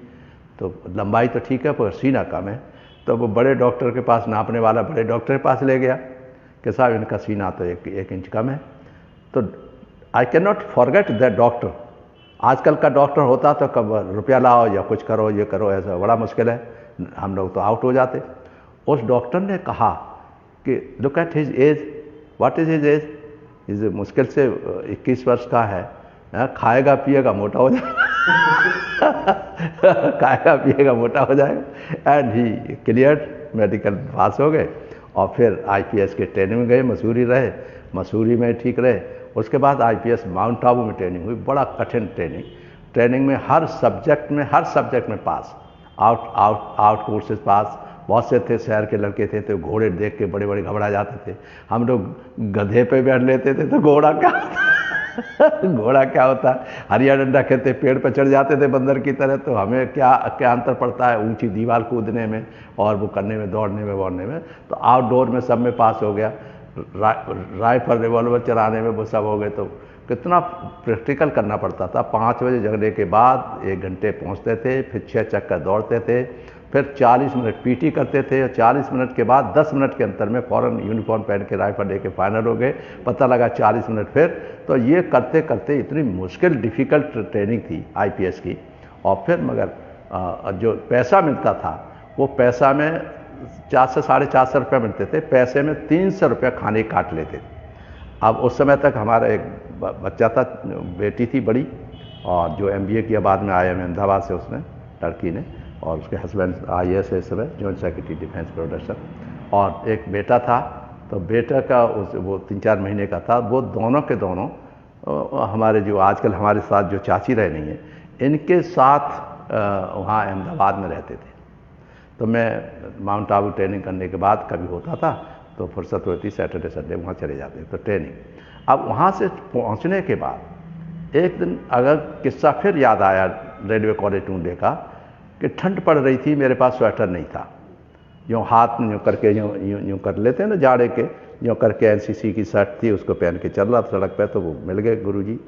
B: तो लंबाई तो ठीक है पर सीना कम है। तो वो बड़े डॉक्टर के पास, नापने वाला बड़े डॉक्टर के पास ले गया कि साहब इनका सीना तो 1 इंच कम है। तो I can not forget that doctor, आजकल का डॉक्टर होता तो कब रुपया लाओ या कुछ करो, ये करो, ऐसा बड़ा मुश्किल है, हम लोग तो आउट हो जाते। उस डॉक्टर ने कहा कि look at his age, what is his age, is मुश्किल से 21 वर्ष का है, खाएगा पिएगा मोटा हो जाएगा खाएगा पिएगा मोटा हो जाएगा। एंड ही क्लियर, मेडिकल पास हो गए और फिर आईपीएस के ट्रेनिंग में गए, मसूरी रहे, मसूरी में ठीक रहे। उसके बाद आईपीएस माउंट आबू में ट्रेनिंग हुई, बड़ा कठिन ट्रेनिंग में हर सब्जेक्ट में पास, आउट कोर्सेज पास। बहुत से थे शहर के लड़के थे तो घोड़े देख के बड़े बड़े घबरा जाते थे। हम लोग गधे पे बैठ लेते थे तो घोड़ा क्या होता है, हरिया डंडा खेलते, पेड़ पर चढ़ जाते थे बंदर की तरह। तो हमें क्या अंतर पड़ता है ऊंची दीवार कूदने में और वो करने में, दौड़ने में, वौड़ने में। तो आउटडोर में सब में पास हो गया, राइफल रिवॉल्वर चलाने में वो सब हो गए। तो कितना प्रैक्टिकल करना पड़ता था। 5 बजे जगने के बाद 1 घंटे पहुंचते थे, फिर 6 चक्कर दौड़ते थे, फिर 40 मिनट पीटी करते थे और 40 मिनट के बाद 10 मिनट के अंतर में फ़ौरन यूनिफॉर्म पहन के राइफल लेके फाइनल हो गए। पता लगा 40 मिनट फिर। तो ये करते करते इतनी मुश्किल डिफ़िकल्ट ट्रेनिंग थी आईपीएस की। और फिर मगर जो पैसा मिलता था वो पैसा में 400 साढ़े 400 रुपये मिलते थे, पैसे में 300 रुपये खाने काट लेते थे। अब उस समय तक हमारा एक बच्चा था, बेटी थी बड़ी, और जो एमबीए किया बाद में आया अहमदाबाद से उसने, लड़की ने, और उसके हस्बैंड आईएएस है इस समय, जॉइंट सेक्रेटरी डिफेंस प्रोडक्शन, और एक बेटा था। तो बेटा का वो 3-4 महीने का था। वो दोनों के दोनों हमारे जो आजकल हमारे साथ जो चाची रह रही हैं, इनके साथ वहाँ अहमदाबाद में रहते थे। तो मैं माउंट आबू ट्रेनिंग करने के बाद कभी होता था तो फुर्सत होती, सैटरडे संडे वहाँ चले जाते तो ट्रेनिंग। अब वहाँ से पहुँचने के बाद एक दिन अगर किस्सा फिर याद आया रेलवे कॉलेज टूंडे का, कि ठंड पड़ रही थी, मेरे पास स्वेटर नहीं था। यूँ हाथ में यूँ करके यूँ कर लेते हैं ना जाड़े के, यूँ करके एनसीसी की शर्ट थी उसको पहन के चल रहा था सड़क पे। तो वो मिल गए, गुरुजी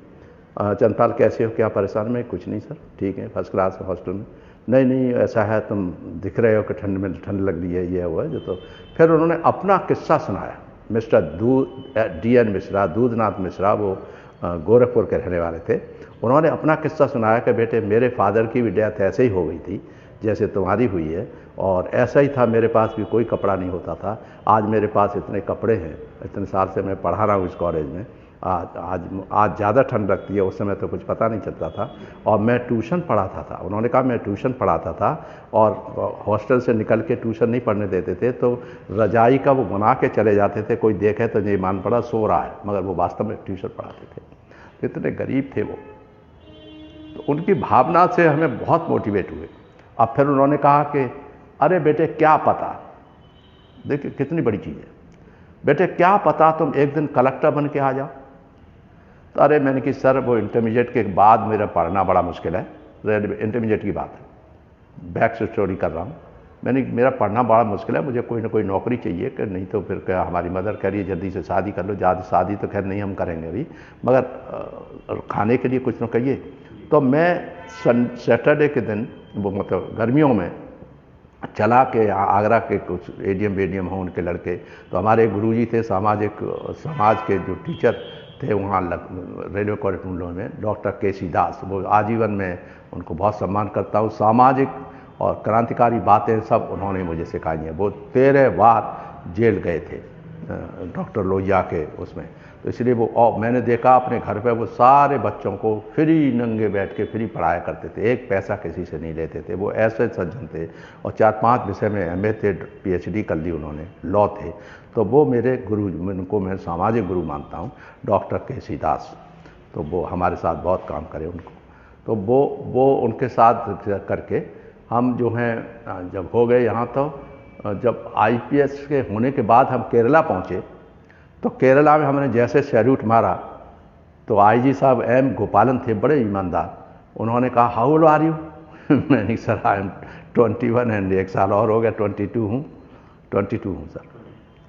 B: चंद्रपाल कैसे हो, क्या परेशान? में कुछ नहीं सर, ठीक है, फर्स्ट क्लास हॉस्टल में। नहीं ऐसा है, तुम दिख रहे हो कि ठंड लग रही है, ये हुआ है जो। तो फिर उन्होंने अपना किस्सा सुनाया। मिस्टर DN मिश्रा, दूधनाथ मिश्रा, वो गोरखपुर के रहने वाले थे। उन्होंने अपना किस्सा सुनाया कि बेटे मेरे फादर की भी डेथ ऐसे ही हो गई थी जैसे तुम्हारी हुई है, और ऐसा ही था, मेरे पास भी कोई कपड़ा नहीं होता था। आज मेरे पास इतने कपड़े हैं, इतने साल से मैं पढ़ा रहा हूँ इस कॉलेज में। आज ज़्यादा ठंड लगती है, उस समय तो कुछ पता नहीं चलता था। और मैं ट्यूशन पढ़ाता था। उन्होंने कहा मैं ट्यूशन पढ़ाता था और हॉस्टल से निकल के ट्यूशन नहीं पढ़ने देते थे, तो रजाई का वो बना के चले जाते थे, कोई देखे तो नहीं मान पड़ा सो रहा है, मगर वो वास्तव में ट्यूशन पढ़ाते थे। इतने गरीब थे वो। तो उनकी भावना से हमें बहुत मोटिवेट हुए। अब फिर उन्होंने कहा कि अरे बेटे क्या पता, देखिए कितनी बड़ी चीज़ है, बेटे क्या पता तुम एक दिन कलेक्टर बन के आ जाओ। तो अरे मैंने कि सर वो इंटरमीडिएट के बाद मेरा पढ़ना बड़ा मुश्किल है, इंटरमीडिएट की बात है, बैक से स्टोरी कर रहा हूँ। मैंने मेरा पढ़ना बड़ा मुश्किल है, मुझे कोई ना कोई नौकरी चाहिए, कि नहीं तो फिर क्या हमारी मदर कह रही है जल्दी से शादी कर लो। ज़्यादा शादी तो खैर नहीं हम करेंगे अभी, मगर खाने के लिए कुछ ना कहिए। तो मैं सैटरडे के दिन, वो मतलब गर्मियों में, चला के आगरा के कुछ एडीएम वेडीएम हों उनके लड़के, तो हमारे गुरुजी थे समाज के जो टीचर थे वहाँ रेलवे कॉलेज में, डॉक्टर KC दास, वो आजीवन में उनको बहुत सम्मान करता हूँ। सामाजिक और क्रांतिकारी बातें सब उन्होंने मुझे सिखाई हैं। वो 13 बार जेल गए थे डॉक्टर लोहिया के उसमें। तो इसलिए वो, और मैंने देखा अपने घर पे वो सारे बच्चों को फ्री नंगे बैठ के फ्री पढ़ाया करते थे, एक पैसा किसी से नहीं लेते थे। वो ऐसे सज्जन थे, और 4-5 विषय में MA थे, PhD कर ली उन्होंने, लॉ थे। तो वो मेरे गुरु, उनको मैं सामाजिक गुरु मानता हूँ, डॉक्टर KC दास। तो वो हमारे साथ बहुत काम करे उनको। तो वो उनके साथ करके हम जो हैं जब हो गए यहाँ, तो जब IPS के होने के बाद हम केरला पहुँचे, तो केरला में हमने जैसे सैल्यूट मारा तो IG साहब M गोपालन थे, बड़े ईमानदार। उन्होंने कहा हाउ ओल्ड आर यू? मैंने सर आई एम 21 एंड एक साल और हो गया 22 हूँ। 22 हूँ सर,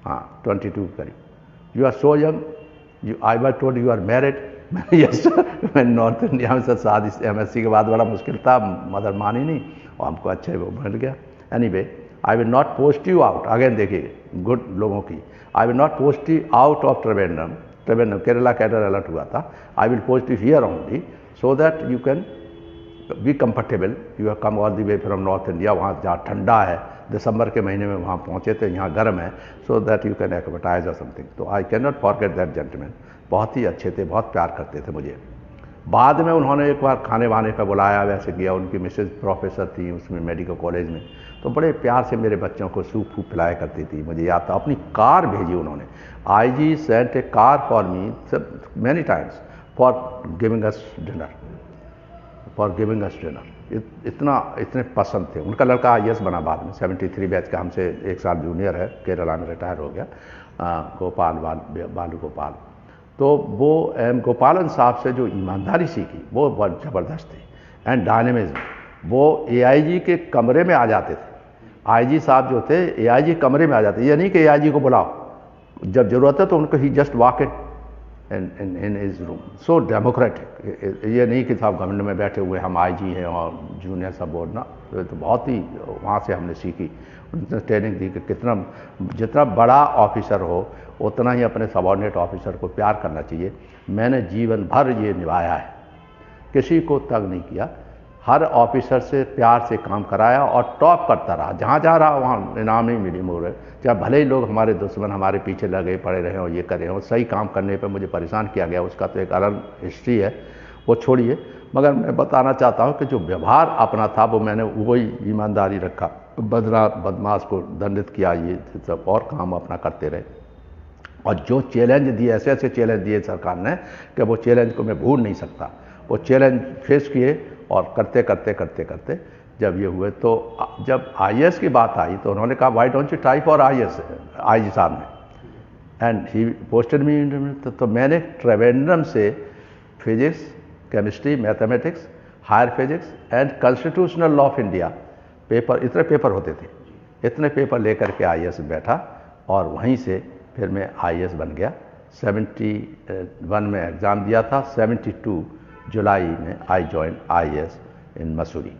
B: हाँ 22 करीब। You are so young, I was told you are married. मैंने यस सर, मैं नॉर्थ इंडिया में सर शादी MSc के बाद बड़ा मुश्किल था, मदर मानी नहीं, और हमको अच्छे वो मिल गया। Anyway I will not post you out, again देखिए गुड लोगों की, I will not post you out of Trivandrum Trivandrum Kerala cadre alert हुआ था, I will post you here only so that you can be comfortable, you have come all the way from north India, वहाँ जहाँ ठंडा है, दिसंबर के महीने में वहाँ पहुँचे थे, यहाँ गर्म है, सो दैट यू कैन एक्टिवाइज और समथिंग। तो I can not forget that gentleman, बहुत ही अच्छे थे, बहुत प्यार करते थे मुझे। बाद में उन्होंने एक बार खाने वाने पर बुलाया, वैसे किया, उनकी मिसेज प्रोफेसर थी उसमें मेडिकल कॉलेज में, तो बड़े प्यार से मेरे बच्चों को सूप फूप पिलाया करती थी, मुझे याद था। अपनी कार भेजी उन्होंने, IG sent a car for me many times for giving us dinner, इतने पसंद थे। उनका लड़का IAS बना बाद में, 73 बैच का, हमसे 1 साल जूनियर है, केरला में रिटायर हो गया, बालू गोपाल। तो वो गोपालन साहब से जो ईमानदारी सीखी वो बहुत ज़बरदस्त थी, एंड डायनेमिज्म। वो AIG के कमरे में आ जाते थे, IG साहब जो थे AIG कमरे में आ जाते, ये नहीं कि AIG को बुलाओ, जब जरूरत है तो उनको ही just walk in his room. So democratic, ये नहीं कि साहब गवर्नमेंट में बैठे हुए हम IG हैं और जूनियर सब बोर्ड ना, तो बहुत ही वहाँ से हमने सीखी, उनने ट्रेनिंग दी कि जितना बड़ा ऑफिसर हो उतना ही अपने सबॉर्डिनेट ऑफिसर को प्यार करना चाहिए। मैंने जीवन भर ये निभाया है, किसी को तंग नहीं किया, हर ऑफिसर से प्यार से काम कराया और टॉप करता रहा, जहाँ जा रहा वहाँ इनाम ही मिली मोरे, चाहे भले ही लोग हमारे दुश्मन हमारे पीछे लगे पड़े रहे और ये करे और सही काम करने पे मुझे परेशान किया गया, उसका तो एक अलग हिस्ट्री है, वो छोड़िए। मगर मैं बताना चाहता हूँ कि जो व्यवहार अपना था वो मैंने वही ईमानदारी रखा, बदमाश को दंडित किया, ये सब और काम अपना करते रहे। और जो चैलेंज दिए, ऐसे ऐसे चैलेंज दिए सरकार ने कि वो चैलेंज को मैं भूल नहीं सकता। वो चैलेंज फेस किए और करते करते करते करते जब ये हुए, तो जब IAS की बात आई तो उन्होंने कहा why don't you try for IAS, IG साहब ने, एंड ही पोस्टेड मी। तो मैंने ट्रिवेंड्रम से physics, chemistry, mathematics, higher physics and constitutional law of India paper, इतने पेपर होते थे, इतने पेपर लेकर के IAS में बैठा और वहीं से फिर मैं IAS बन गया। 71 में एग्ज़ाम दिया था, 72 जुलाई में I join IAS in Mussoorie.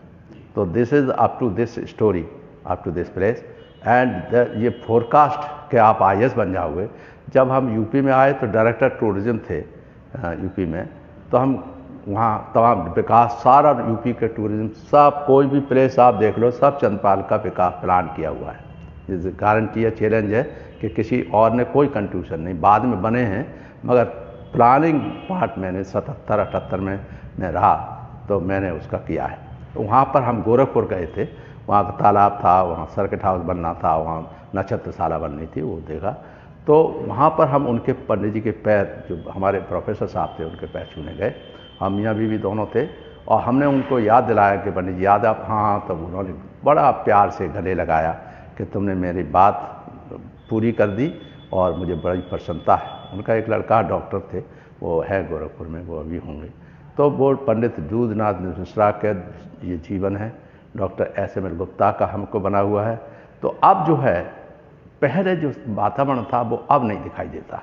B: तो this is up to this story, up to this place, and ये फोरकास्ट कि आप IAS बन जाओगे। जब हम यूपी में आए तो डायरेक्टर टूरिज्म थे यूपी में, तो हम वहाँ तमाम विकास, सारा यूपी के टूरिज्म, सब कोई भी प्लेस आप देख लो, सब चंद्रपाल का विकास प्लान किया हुआ है। जिस गारंटी है, चैलेंज है कि किसी और ने कोई कंट्रीब्यूशन नहीं, बाद में बने हैं, मगर प्लानिंग पार्ट मैंने 77-78 में मैं रहा, तो मैंने उसका किया है। तो वहाँ पर हम गोरखपुर गए थे, वहाँ का तालाब था, वहाँ सर्किट हाउस बनना था, वहाँ नक्षत्रशाला बननी थी, वो देखा। तो वहाँ पर हम उनके पंडित जी के पैर, जो हमारे प्रोफेसर साहब थे, उनके पैर छूने गए। हम मियाँ बीवी दोनों थे और हमने उनको याद दिलाया कि पंडित जी याद आप, हाँ। तब उन्होंने बड़ा प्यार से गले लगाया कि तुमने मेरी बात पूरी कर दी और मुझे बड़ी प्रसन्नता है। उनका एक लड़का डॉक्टर थे, वो है गोरखपुर में, वो अभी होंगे। तो वो पंडित दूधनाथ मिश्रा के ये जीवन है, डॉक्टर SML गुप्ता का हमको बना हुआ है। तो अब जो है, पहले जो वातावरण था वो अब नहीं दिखाई देता।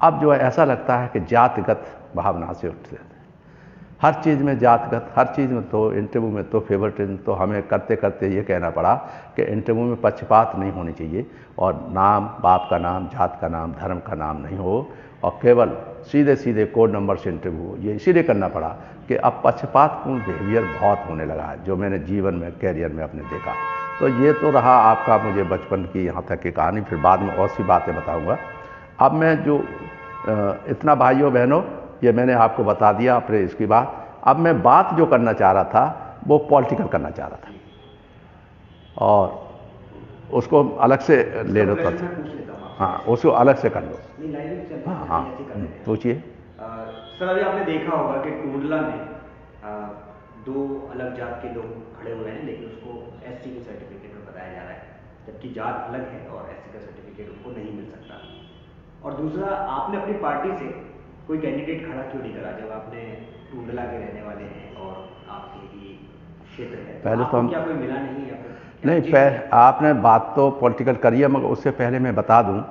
B: अब जो है ऐसा लगता है कि जातिगत भावना से उठते हैं, हर चीज़ में जातगत, हर चीज़ में। तो इंटरव्यू में तो फेवरेटिज्म, तो हमें करते करते ये कहना पड़ा कि इंटरव्यू में पक्षपात नहीं होनी चाहिए और नाम, बाप का नाम, जात का नाम, धर्म का नाम नहीं हो, और केवल सीधे सीधे कोड नंबर से इंटरव्यू हो। ये इसीलिए करना पड़ा कि अब पक्षपातपूर्ण बिहेवियर बहुत होने लगा है, जो मैंने जीवन में, कैरियर में अपने देखा। तो ये तो रहा आपका मुझे बचपन की यहाँ तक की कहानी, फिर बाद में और सी बातें बताऊँगा। अब मैं जो इतना भाइयों बहनों, ये मैंने आपको बता दिया अपने इसकी बात। अब मैं बात जो करना चाह रहा था वो पॉलिटिकल करना चाह रहा था, और उसको अलग से ले लो। हाँ, उसको अलग से कर लो। हाँ हाँ, पूछिए।
A: सर, अभी आपने देखा होगा कि टूंडला में 2 अलग जात के लोग खड़े हुए हैं, लेकिन उसको SC के सर्टिफिकेट में बताया जा रहा है, जबकि जात अलग है और SC का सर्टिफिकेट उनको नहीं मिल सकता। और दूसरा, आपने अपनी पार्टी से कोई कैंडिडेट खड़ा क्यों नहीं करा, जब आपने टूंडला के रहने वाले हैं और आपके ही क्षेत्र है?
B: पहले तो हम,
A: क्या कोई मिला नहीं है?
B: नहीं, आपने बात तो पॉलिटिकल करी है, मगर उससे पहले मैं बता दूं,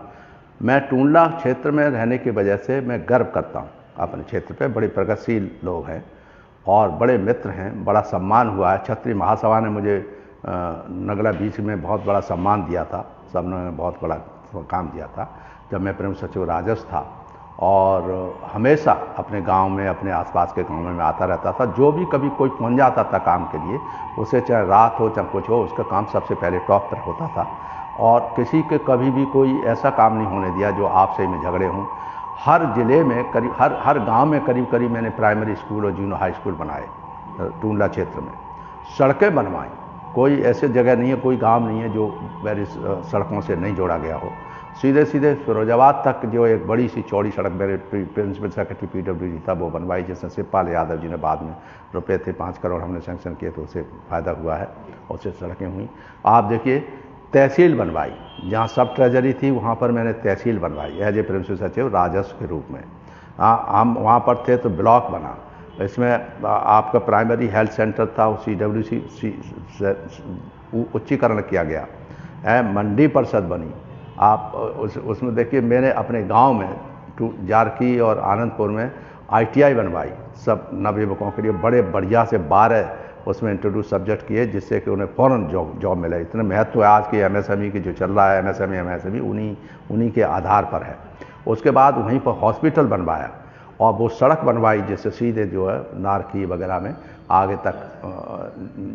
B: मैं टूंडला क्षेत्र में रहने की वजह से मैं गर्व करता हूं अपने क्षेत्र पे। बड़े प्रगतिशील लोग हैं और बड़े मित्र हैं, बड़ा सम्मान हुआ है। क्षत्रिय महासभा ने मुझे नगला बीच में बहुत बड़ा सम्मान दिया था, सबने बहुत बड़ा काम दिया था जब मैं प्रमुख सचिव राजस्व था। और हमेशा अपने गांव में, अपने आसपास के गांव में आता रहता था। जो भी कभी कोई पहुंच जाता था काम के लिए, उसे चाहे रात हो चाहे कुछ हो, उसका काम सबसे पहले टॉप पर होता था। और किसी के कभी भी कोई ऐसा काम नहीं होने दिया जो आपसे में झगड़े हों। हर ज़िले में करीब हर गांव में करीब मैंने प्राइमरी स्कूल और जूनियर हाई स्कूल बनाए। टूंडला क्षेत्र में सड़कें बनवाई। कोई ऐसे जगह नहीं है, कोई गांव नहीं है जो मेरी सड़कों से नहीं जोड़ा गया हो। सीधे फिरोजाबाद तक जो एक बड़ी सी चौड़ी सड़क मेरे प्रिंसिपल सेक्रेटरी PWD था वो बनवाई, जिसमें शिवपाल यादव जी ने बाद में रुपए थे 5 करोड़ हमने सैंक्शन किए तो उससे फ़ायदा हुआ है, उससे सड़कें हुई। आप देखिए तहसील बनवाई, जहाँ सब ट्रेजरी थी वहाँ पर मैंने तहसील बनवाई एज ए प्रिंसिपल सचिव राजस्व के रूप में। हम वहाँ पर थे तो ब्लॉक बना, इसमें आपका प्राइमरी हेल्थ सेंटर था, CWC उच्चीकरण किया गया। मंडी परिषद बनी। आप उसमें देखिए मैंने अपने गांव में जारकी और आनंदपुर में ITI बनवाई, सब नवयुवकों के लिए बड़े बढ़िया से 12 उसमें इंट्रोड्यूस सब्जेक्ट किए, जिससे कि उन्हें फ़ौरन जॉब मिले। इतने महत्व है आज की MSME की जो चल रहा है, MSME उन्हीं के आधार पर है। उसके बाद वहीं पर हॉस्पिटल बनवाया और वो सड़क बनवाई जिससे सीधे जो है नारकी वगैरह में आगे तक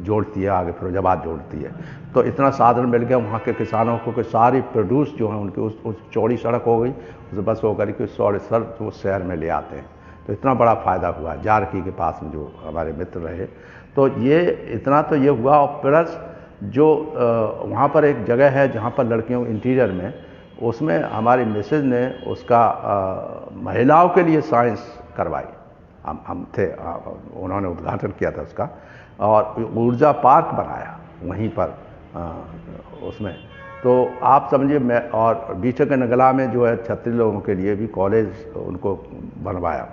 B: जोड़ती है, आगे फिरोजाबाद जोड़ती है। तो इतना साधन मिल गया वहाँ के किसानों को कि सारी प्रोड्यूस जो है उनकी उस चौड़ी सड़क हो गई, उस बस होकर के सड़क वो शहर में ले आते हैं। तो इतना बड़ा फ़ायदा हुआ जारकी के पास में जो हमारे मित्र रहे। तो ये इतना तो ये हुआ। और प्लस जो वहाँ पर एक जगह है जहाँ पर लड़कियों इंटीरियर में, उसमें हमारी मिसेज ने उसका महिलाओं के लिए साइंस करवाई। हम थे, उन्होंने उद्घाटन किया था उसका, और ऊर्जा पार्क बनाया वहीं पर उसमें। तो आप समझिए मैं, और बीचक नगला में जो है क्षत्रिय लोगों के लिए भी कॉलेज उनको बनवाया।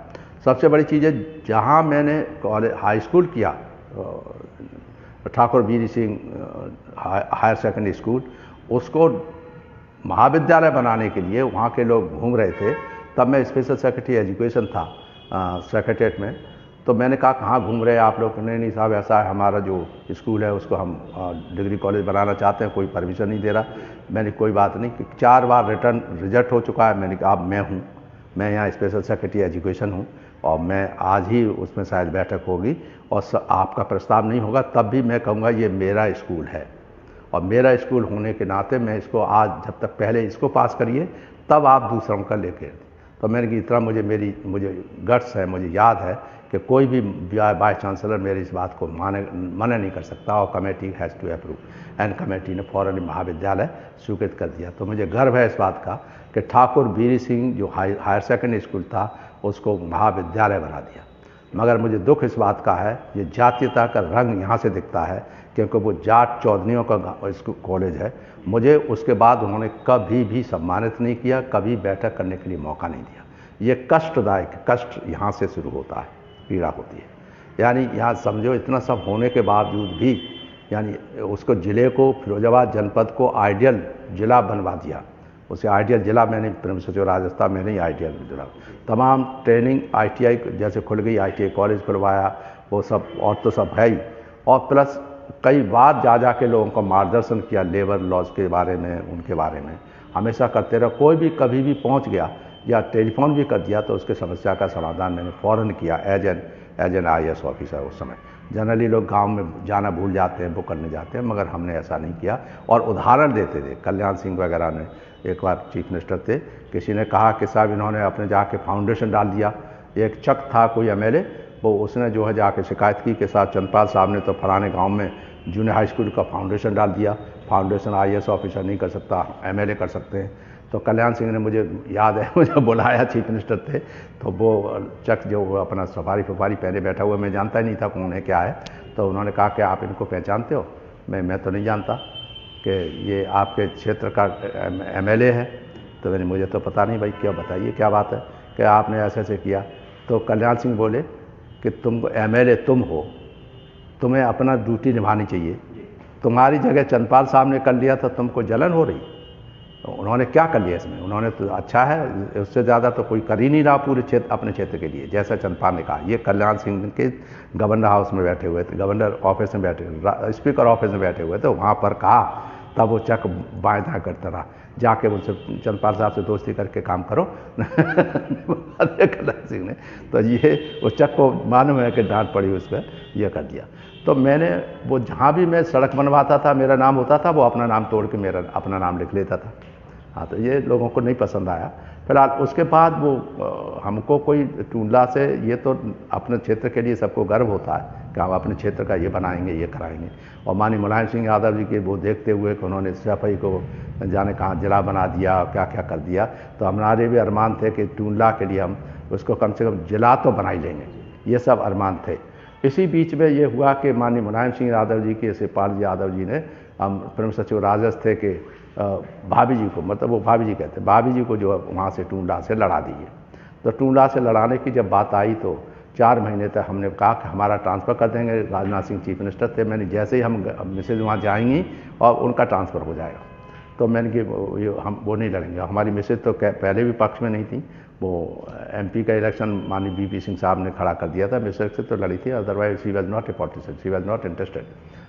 B: सबसे बड़ी चीज़ है जहाँ मैंने हाई स्कूल किया, Thakur Veer Singh higher secondary school, उसको महाविद्यालय बनाने के लिए वहाँ के लोग घूम रहे थे। तब मैं स्पेशल सेक्रेटरी एजुकेशन था सेक्रेटरीट में। तो मैंने कहा कहाँ घूम रहे हैं आप लोग? नहीं साहब, ऐसा है हमारा जो स्कूल है उसको हम डिग्री कॉलेज बनाना चाहते हैं, कोई परमिशन नहीं दे रहा। मैंने कोई बात नहीं, कि 4 बार रिटर्न रिजेक्ट हो चुका है। मैंने कहा अब मैं यहाँ स्पेशल सेक्रेटरी एजुकेशन हूँ और मैं आज ही उसमें शायद बैठक होगी और आपका प्रस्ताव नहीं होगा, तब भी मैं कहूँगा ये मेरा स्कूल है और मेरा स्कूल होने के नाते मैं इसको आज, जब तक पहले इसको पास करिए तब आप दूसरों का लेके। तो मैंने कि इतना मुझे गट्स है, मुझे याद है कि कोई भी वाइस चांसलर मेरी इस बात को मना नहीं कर सकता, और committee has to approve. And committee ने फौरन महाविद्यालय स्वीकृत कर दिया। तो मुझे गर्व है इस बात का कि ठाकुर वीर सिंह जो हायर सेकेंडरी स्कूल था उसको महाविद्यालय बना दिया। मगर मुझे दुख इस बात का है, ये जातीयता का रंग यहाँ से दिखता है, क्योंकि वो जाट चौधरियों का स्कूल कॉलेज है। मुझे उसके बाद उन्होंने कभी भी सम्मानित नहीं किया, कभी बैठक करने के लिए मौका नहीं दिया। ये कष्टदायक कष्ट यहाँ से शुरू होता है, पीड़ा होती है। यानी यहाँ समझो इतना सब होने के बावजूद भी, यानी उसको ज़िले को, फिरोजाबाद जनपद को आइडियल ज़िला बनवा दिया। उसे आइडियल ज़िला मैंने प्रिंसिपल सचिव राजस्थान में नहीं, आइडियल ज़िला। तमाम ट्रेनिंग ITI जैसे खुल गई, ITI कॉलेज खुलवाया, वो सब और तो सब है ही। और प्लस कई बार जा के लोगों को मार्गदर्शन किया लेबर लॉज के बारे में, उनके बारे में हमेशा करते रहे। कोई भी कभी भी पहुंच गया या टेलीफोन भी कर दिया तो उसके समस्या का समाधान मैंने फ़ौरन किया एज एन IAS ऑफिसर। उस समय जनरली लोग गांव में जाना भूल जाते हैं, बुक करने जाते हैं, मगर हमने ऐसा नहीं किया और उदाहरण देते थे। कल्याण सिंह वगैरह ने, एक बार चीफ मिनिस्टर थे, किसी ने कहा कि साहब इन्होंने अपने जाके फाउंडेशन डाल दिया। एक चक था कोई MLA, वो उसने जो है जाके शिकायत की कि साहब चंद्रपाल साहब ने तो फलाने गांव में जूनियर हाई स्कूल का फाउंडेशन डाल दिया। फाउंडेशन IAS ऑफिसर नहीं कर सकता, MLA कर सकते हैं। तो कल्याण सिंह ने, मुझे याद है, मुझे बुलाया, चीफ मिनिस्टर थे, तो वो चक जो अपना सफारी पहने बैठा हुआ, मैं जानता ही नहीं था कौन है क्या है। तो उन्होंने कहा कि आप इनको पहचानते हो? मैं तो नहीं जानता कि ये आपके क्षेत्र का MLA है। तो मैंने, मुझे तो पता नहीं भाई, क्या बताइए क्या बात है कि आपने ऐसे किया। तो कल्याण सिंह बोले कि तुम MLA तुम हो, तुम्हें अपना ड्यूटी निभानी चाहिए। तुम्हारी जगह चंद्रपाल साहब ने कर लिया था, तुमको जलन हो रही। तो उन्होंने क्या कर लिया इसमें? उन्होंने तो अच्छा है, उससे ज़्यादा तो कोई कर ही नहीं रहा पूरे क्षेत्र, अपने क्षेत्र के लिए, जैसा चंद्रपाल ने कहा। ये कल्याण सिंह के गवर्नर हाउस में बैठे हुए थे, गवर्नर ऑफिस में बैठे, स्पीकर ऑफिस में बैठे हुए थे, वहाँ पर कहा तब वो चक बाएं दाएं करता रहा, जाके उनसे चंद्रपाल साहब से दोस्ती करके काम करो कल्याण सिंह ने तो ये वो चक को मालूम है कि डांट पड़ी उस पर, यह कर दिया। तो मैंने वो जहाँ भी मैं सड़क बनवाता था मेरा नाम होता था, वो अपना नाम तोड़ के मेरा अपना नाम लिख लेता था। हाँ, तो ये लोगों को नहीं पसंद आया। फिलहाल उसके बाद वो हमको कोई टूंडला से, ये तो अपने क्षेत्र के लिए सबको गर्व होता है कि हम अपने क्षेत्र का ये बनाएंगे, ये कराएंगे। और माननीय मुलायम सिंह यादव जी के वो देखते हुए कि उन्होंने सफाई को जाने कहाँ जिला बना दिया, क्या क्या कर दिया, तो हमारे भी अरमान थे कि टूंडला के लिए हम उसको कम से कम जिला तो बना ही लेंगे, ये सब अरमान थे। इसी बीच में ये हुआ कि माननीय मुलायम सिंह यादव जी के शिवपाल यादव जी ने, हम प्रमुख सचिव राजस्व थे कि भाभी जी को, मतलब वो भाभी जी कहते हैं, भाभी जी को जो वहाँ से टूंडला से लड़ा दीजिए। तो टूंडला से लड़ाने की जब बात आई तो 4 महीने तक हमने कहा कि हमारा ट्रांसफ़र कर देंगे। राजनाथ सिंह चीफ मिनिस्टर थे, मैंने जैसे ही हम मिसेज वहाँ जाएंगी और उनका ट्रांसफ़र हो जाएगा। तो मैंने कि हम वो नहीं लड़ेंगे। हमारी मिसेज तो पहले भी पक्ष में नहीं थी, वो MP का इलेक्शन माननीय BP सिंह साहब ने खड़ा कर दिया था, मिसेज से तो लड़ी थी, otherwise she was not a politician, she was not interested.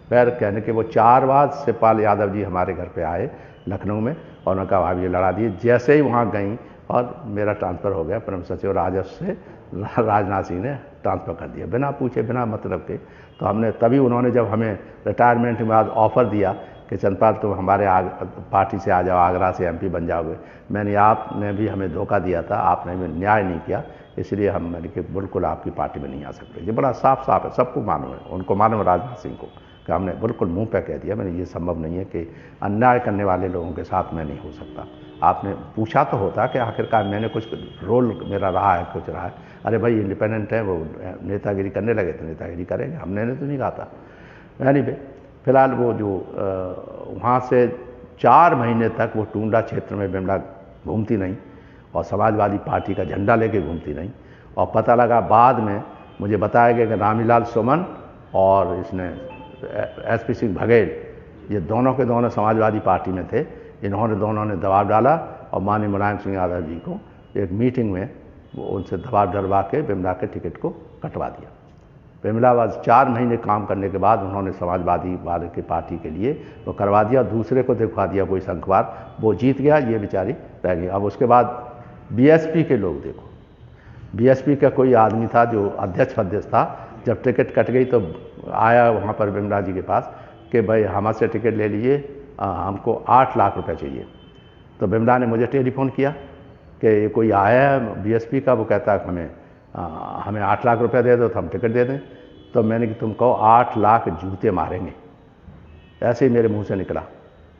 B: फिर कहने के वो 4 बार शिवपाल यादव जी हमारे घर पे आए लखनऊ में और उनका भाभी ये लड़ा दिए। जैसे ही वहाँ गई और मेरा ट्रांसफ़र हो गया, प्रमुख सचिव राजस्व से राजनाथ सिंह ने ट्रांसफ़र कर दिया बिना पूछे बिना मतलब के। तो हमने तभी, उन्होंने जब हमें रिटायरमेंट के बाद ऑफ़र दिया कि चंद्रपाल तुम हमारे पार्टी से आ जाओ, आगरा से MP बन जाओगे, मैंने, आपने भी हमें धोखा दिया था, आपने भी न्याय नहीं किया, इसलिए मैंने कि बिल्कुल आपकी पार्टी में नहीं आ सकते। ये बड़ा साफ साफ है, सबको मालूम है, उनको मालूम है राजनाथ सिंह को, कि हमने बिल्कुल मुंह पे कह दिया, मैंने ये संभव नहीं है कि अन्याय करने वाले लोगों के साथ मैं नहीं हो सकता। आपने पूछा तो होता कि आखिरकार मैंने कुछ रोल मेरा रहा है, कुछ रहा है। अरे भाई इंडिपेंडेंट है, वो नेतागिरी करने लगे तो नेतागिरी करेंगे, हमने तो नहीं कहा था। यानी फिलहाल वो जो वहाँ से 4 महीने तक वो टूंडला क्षेत्र में बिमला घूमती नहीं और समाजवादी पार्टी का झंडा लेके घूमती नहीं। और पता लगा बाद में, मुझे बताया गया कि रामीलाल सुमन और इसने SP सिंह बघेल, ये दोनों के दोनों समाजवादी पार्टी में थे। इन्होंने दोनों ने दबाव डाला और माननीय मुलायम सिंह यादव जी को एक मीटिंग में वो उनसे दबाव डलवा के बिमला के टिकट को कटवा दिया। बिमला बाद 4 महीने काम करने के बाद उन्होंने समाजवादी वाले की पार्टी के लिए वो करवा दिया, दूसरे को दिखवा दिया कोई संखवार, वो जीत गया, ये बेचारी रह गई। अब उसके बाद BSP के लोग देखो, BSP का कोई आदमी था जो अध्यक्ष था, जब टिकट कट गई तो आया वहाँ पर बिमला जी के पास कि भाई हमसे टिकट ले लीजिए, हमको 8 लाख रुपए चाहिए। तो बिमला ने मुझे टेलीफोन किया कि कोई आया है BSP का, वो कहता है हमें 8 लाख रुपए दे दो तो हम टिकट दे दें। तो मैंने कि तुम कहो 8 लाख जूते मारेंगे, ऐसे ही मेरे मुंह से निकला।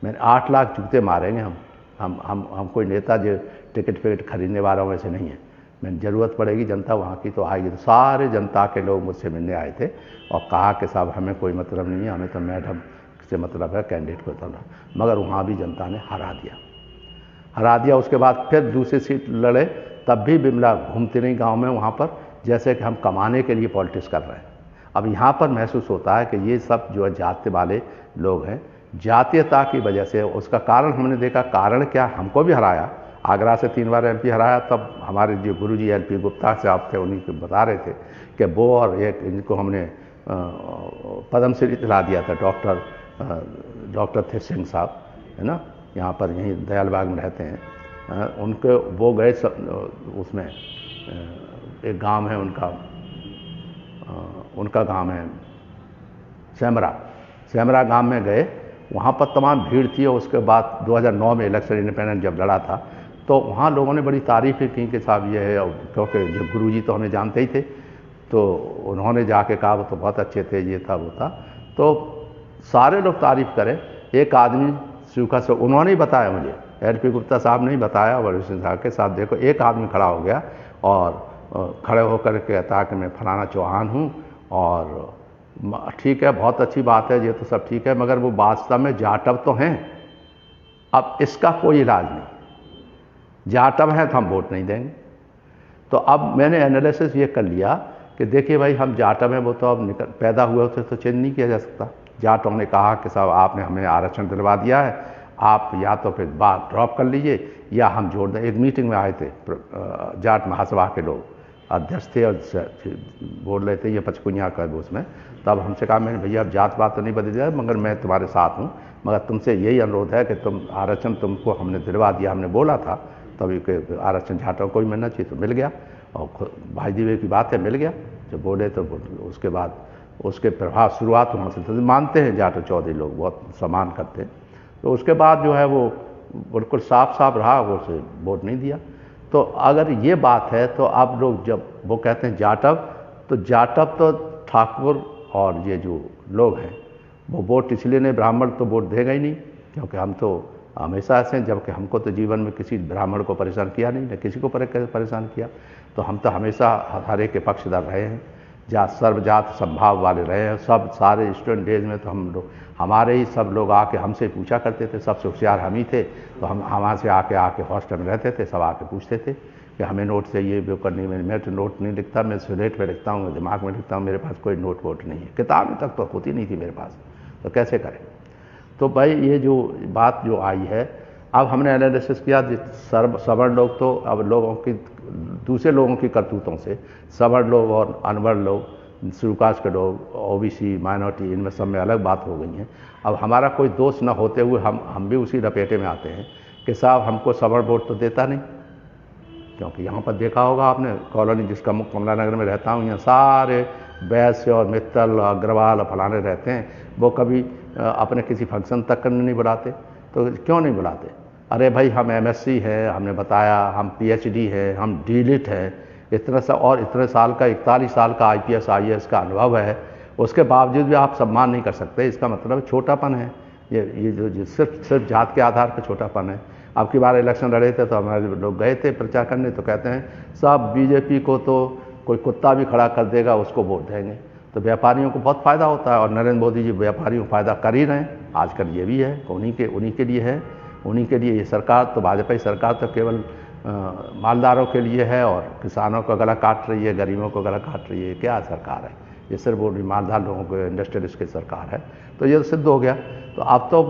B: मैंने 8 लाख जूते मारेंगे हम कोई नेता जो टिकट फिकट खरीदने वाला हूँ वैसे नहीं है। मैंने ज़रूरत पड़ेगी जनता वहाँ की तो आएगी। तो सारे जनता के लोग मुझसे मिलने आए थे और कहा कि साहब हमें कोई मतलब नहीं है, हमें तो मैडम से मतलब है, कैंडिडेट को तो। मगर वहाँ भी जनता ने हरा दिया। उसके बाद फिर दूसरी सीट लड़े, तब भी बिमला घूमती नहीं गांव में वहाँ पर, जैसे कि हम कमाने के लिए पॉलिटिक्स कर रहे हैं। अब यहाँ पर महसूस होता है कि ये सब जो है जाति वाले लोग हैं, जातीयता की वजह से। उसका कारण हमने देखा, कारण क्या, हमको भी हराया, आगरा से 3 बार MP हराया। तब हमारे जो गुरुजी LP गुप्ता साहब थे, उन्हीं को बता रहे थे कि वो और एक इनको हमने पद्मश्री दिला दिया था, डॉक्टर थे सिंह साहब, है ना, यहाँ पर यहीं दयालबाग में रहते हैं। उनको वो गए उसमें एक गांव है उनका गांव है सैमरा गांव में गए, वहाँ पर तमाम भीड़ थी। और उसके बाद 2009 में इलेक्शन इंडिपेंडेंट जब लड़ा था तो वहाँ लोगों ने बड़ी तारीफ़ें की कि साहब ये है, क्योंकि जो गुरुजी तो हमें जानते ही थे, तो उन्होंने जाके कहा वो तो बहुत अच्छे थे, ये था वो था। तो सारे लोग तारीफ़ करें। एक आदमी सूखा से, उन्होंने ही बताया मुझे, LP गुप्ता साहब ने ही बताया, वरिष्ठ साहब के साथ देखो, एक आदमी खड़ा हो गया और खड़े होकर कहता कि मैं फलाना चौहान हूँ, और ठीक है, बहुत अच्छी बात है, ये तो सब ठीक है, मगर वो वास्तव में जाटव तो हैं। अब इसका कोई इलाज नहीं, जाटव हैं तो हम वोट नहीं देंगे। तो अब मैंने एनालिसिस ये कर लिया कि देखिए भाई, हम जाटव हैं, वो तो अब पैदा हुए होते तो चेंज नहीं किया जा सकता। जाटों ने कहा कि साहब आपने हमें आरक्षण दिलवा दिया है, आप या तो फिर बात ड्रॉप कर लीजिए या हम जोड़ दें। एक मीटिंग में आए थे जाट महासभा के लोग, अध्यक्ष थे और बोल रहे थे ये पचकुनिया का उसमें, तब हमसे कहा मैंने भैया अब जात पात तो नहीं बदल जाए मगर मैं तुम्हारे साथ हूँ, मगर तुमसे यही अनुरोध है कि तुम आरक्षण तुमको हमने दिलवा दिया, हमने बोला था तभी कि आरक्षण जाटों को ही मिलना चाहिए, तो मिल गया और भाई जीवे की बात है मिल गया। जब बोले तो उसके बाद उसके प्रभाव शुरुआत वहाँ से तो मानते हैं जाटो चौधरी लोग, बहुत सम्मान करते हैं। तो उसके बाद जो है वो बिल्कुल साफ साफ रहा, वो उसे वोट नहीं दिया। तो अगर ये बात है तो आप लोग जब वो कहते हैं जाटव, तो जाटव तो ठाकुर और ये जो लोग हैं वो वोट इसलिए नहीं, ब्राह्मण तो वोट देगा ही नहीं, क्योंकि हम तो हमेशा ऐसे हैं, जबकि हमको तो जीवन में किसी ब्राह्मण को परेशान किया नहीं, न किसी को परेशान किया, तो हम तो हमेशा हर एक के पक्षधर रहे हैं, सर्वजात संभाव वाले रहे हैं। सब सारे स्टूडेंट डेज में तो हम लोग, हमारे ही सब लोग आके हमसे पूछा करते थे, सबसे होशियार हम ही थे, तो हम हमारे से आके हॉस्टल में रहते थे, सब आके पूछते थे कि हमें नोट चाहिए, वो करनी। मैं तो नोट नहीं लिखता, मैं स्लेट पे लिखता हूँ, दिमाग में लिखता हूँ, मेरे पास कोई नोट वोट नहीं है, किताब तक तो होती नहीं थी मेरे पास, तो कैसे करें। तो भाई ये जो बात जो आई है, अब हमने एनालिसिस किया, सवर्ण लोग तो अब लोगों की दूसरे लोगों की करतूतों से सवर्ण लोग और अनवर्ण लोग, शुरुकास्ट के लोग, ओबीसी माइनॉरिटी, इनमें सब में अलग बात हो गई है। अब हमारा कोई दोष न होते हुए हम भी उसी लपेटे में आते हैं कि साहब हमको सवर्ण वोट तो देता नहीं, क्योंकि यहाँ पर देखा होगा आपने, कॉलोनी जिसका मुख्य कमला नगर में रहता हूँ, यहाँ सारे वैश्य और मित्तल अग्रवाल फलाने रहते हैं, वो कभी अपने किसी फंक्शन तक करने नहीं बुलाते। तो क्यों नहीं बुलाते? अरे भाई हम एमएससी है, हमने बताया, हम पीएचडी है, हम डीलिट है, इतना सा और इतने साल का 41 साल का आईपीएस आईएएस का अनुभव है, उसके बावजूद भी आप सम्मान नहीं कर सकते। इसका मतलब छोटापन है, ये जो सिर्फ जात के आधार पर छोटापन है। अब की बार इलेक्शन लड़े थे तो हमारे लोग गए थे प्रचार करने, तो कहते हैं साहब बीजेपी को तो कोई कुत्ता भी खड़ा कर देगा उसको वोट देंगे। तो व्यापारियों को बहुत फ़ायदा होता है, और नरेंद्र मोदी जी व्यापारियों को फ़ायदा कर ही रहे हैं। आजकल ये भी है, उन्हीं के लिए है, उन्हीं के लिए ये सरकार, तो भाजपा सरकार तो केवल मालदारों के लिए है और किसानों का गला काट रही है, गरीबों को गला काट रही है। क्या सरकार है ये? सिर्फ वो मालदार लोगों को इंडस्ट्रियलिस्ट की सरकार है। तो ये सिद्ध हो गया। तो अब तो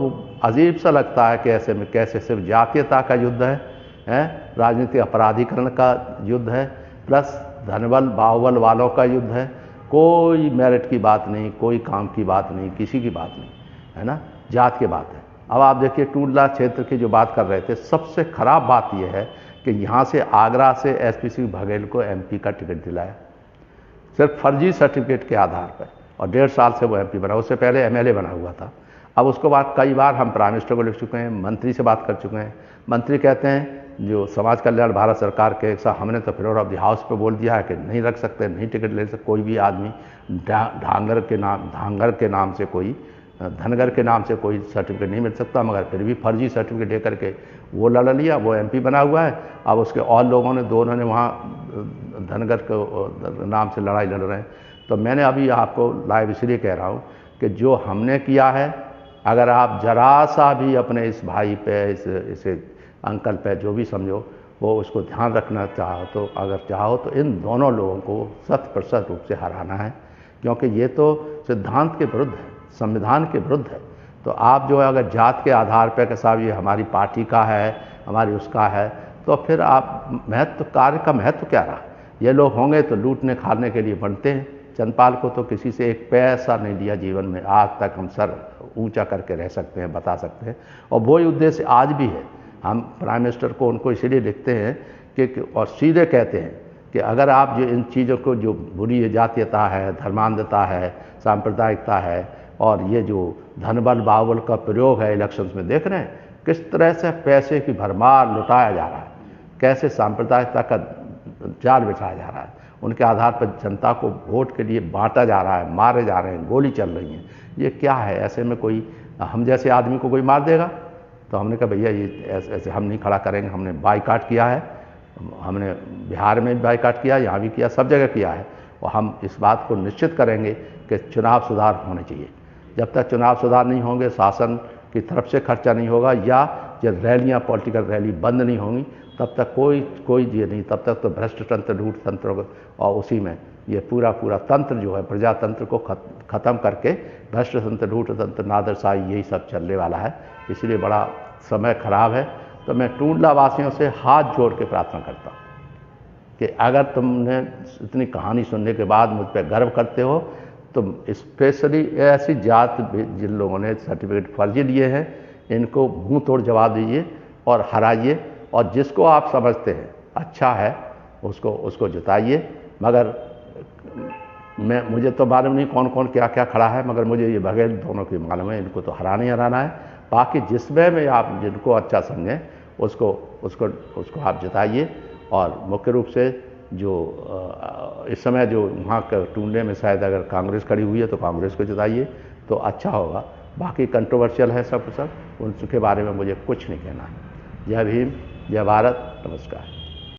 B: अजीब सा लगता है कि ऐसे में कैसे सिर्फ जातीयता का युद्ध है, राजनीतिक अपराधीकरण का युद्ध है, प्लस धनबल बाहुबल वालों का युद्ध है। कोई मेरिट की बात नहीं, कोई काम की बात नहीं, किसी की बात नहीं, है ना, जात की बात है। अब आप देखिए टूडला क्षेत्र की जो बात कर रहे थे, सबसे खराब बात यह है कि यहाँ से आगरा से एसपी सिंह बघेल को एमपी का टिकट दिलाया, सिर्फ फर्जी सर्टिफिकेट के आधार पर, और 1.5 साल से वो एमपी बना, उससे पहले एमएलए बना हुआ था। अब उसके बाद कई बार हम प्राइम मिनिस्टर को लिख चुके हैं, मंत्री से बात कर चुके हैं। मंत्री कहते हैं जो समाज कल्याण भारत सरकार के साथ, हमने तो फ्लोर ऑफ द हाउस पे बोल दिया है कि नहीं रख सकते, नहीं टिकट ले सकते कोई भी आदमी, धांगर के नाम से कोई, धनगर के नाम से कोई सर्टिफिकेट नहीं मिल सकता, मगर फिर भी फर्जी सर्टिफिकेट दे करके वो लड़ लिया, वो एमपी बना हुआ है। अब उसके और लोगों ने, दोनों ने वहाँ धनगर के नाम से लड़ाई लड़ रहे हैं। तो मैंने अभी आपको लाइव इसलिए कह रहा हूँ कि जो हमने किया है, अगर आप जरा सा भी अपने इस भाई पे, इस अंकल पे, जो भी समझो, वो उसको ध्यान रखना चाहो, तो अगर चाहो तो इन दोनों लोगों को 100% रूप से हराना है, क्योंकि ये तो सिद्धांत के विरुद्ध है, संविधान के विरुद्ध है। तो आप जो है अगर जात के आधार पर कि साहब ये हमारी पार्टी का है, हमारी उसका है, तो फिर आप कार्य का महत्व क्या रहा? ये लोग होंगे तो लूटने खाने के लिए बनते हैं। चंद्रपाल को तो किसी से एक पैसा नहीं दिया जीवन में, आज तक हम सर ऊंचा करके रह सकते हैं, बता सकते हैं, और वही उद्देश्य आज भी है। हम प्राइम मिनिस्टर को उनको इसीलिए लिखते हैं कि और सीधे कहते हैं कि अगर आप जो इन चीज़ों को, जो बुरी जातीयता है, धर्मांधता है, सांप्रदायिकता है, और ये जो धनबल बाहुबल का प्रयोग है इलेक्शंस में, देख रहे हैं किस तरह से पैसे की भरमार लुटाया जा रहा है, कैसे सांप्रदायिकता का जाल बिछाया जा रहा है, उनके आधार पर जनता को वोट के लिए बांटा जा रहा है, मारे जा रहे हैं, गोली चल रही है। ये क्या है? ऐसे में कोई हम जैसे आदमी को कोई मार देगा? तो हमने कहा भैया ये ऐसे हम नहीं खड़ा करेंगे। हमने बाइकाट किया है, हमने बिहार में भी बाइकाट किया, यहाँ भी किया, सब जगह किया है, और हम इस बात को निश्चित करेंगे कि चुनाव सुधार होने चाहिए। जब तक चुनाव सुधार नहीं होंगे, शासन की तरफ से खर्चा नहीं होगा, या जब रैलियाँ, पॉलिटिकल रैली बंद नहीं होंगी, तब तक कोई ये नहीं, तब तक तो भ्रष्ट तंत्र, लूट तंत्र, और उसी में ये पूरा तंत्र जो है प्रजातंत्र को ख़त्म करके भ्रष्ट तंत्र, लूट तंत्र, नादरशाही, यही सब चलने वाला है। इसलिए बड़ा समय खराब है। तो मैं टूडला वासियों से हाथ जोड़ के प्रार्थना करता हूँ कि अगर तुमने इतनी कहानी सुनने के बाद मुझ पर गर्व करते हो तो स्पेशली ऐसी जात जिन लोगों ने सर्टिफिकेट फर्जी लिए हैं इनको मुंह तोड़ जवाब दीजिए और हराइए, और जिसको आप समझते हैं अच्छा है उसको जिताइए। मगर मुझे तो मालूम नहीं कौन कौन क्या क्या खड़ा है, मगर मुझे ये बगैर दोनों की मालूम है, इनको तो हराना ही हराना है। बाकी जिसमें में आप जिनको अच्छा समझें उसको आप जिताइए। और मुख्य रूप से जो इस समय जो वहाँ का टूंडे में शायद अगर कांग्रेस खड़ी हुई है तो कांग्रेस को जिताइए तो अच्छा होगा। बाकी कंट्रोवर्शियल है सब, उनके बारे में मुझे कुछ नहीं कहना है। जय भीम, जय भारत, नमस्कार।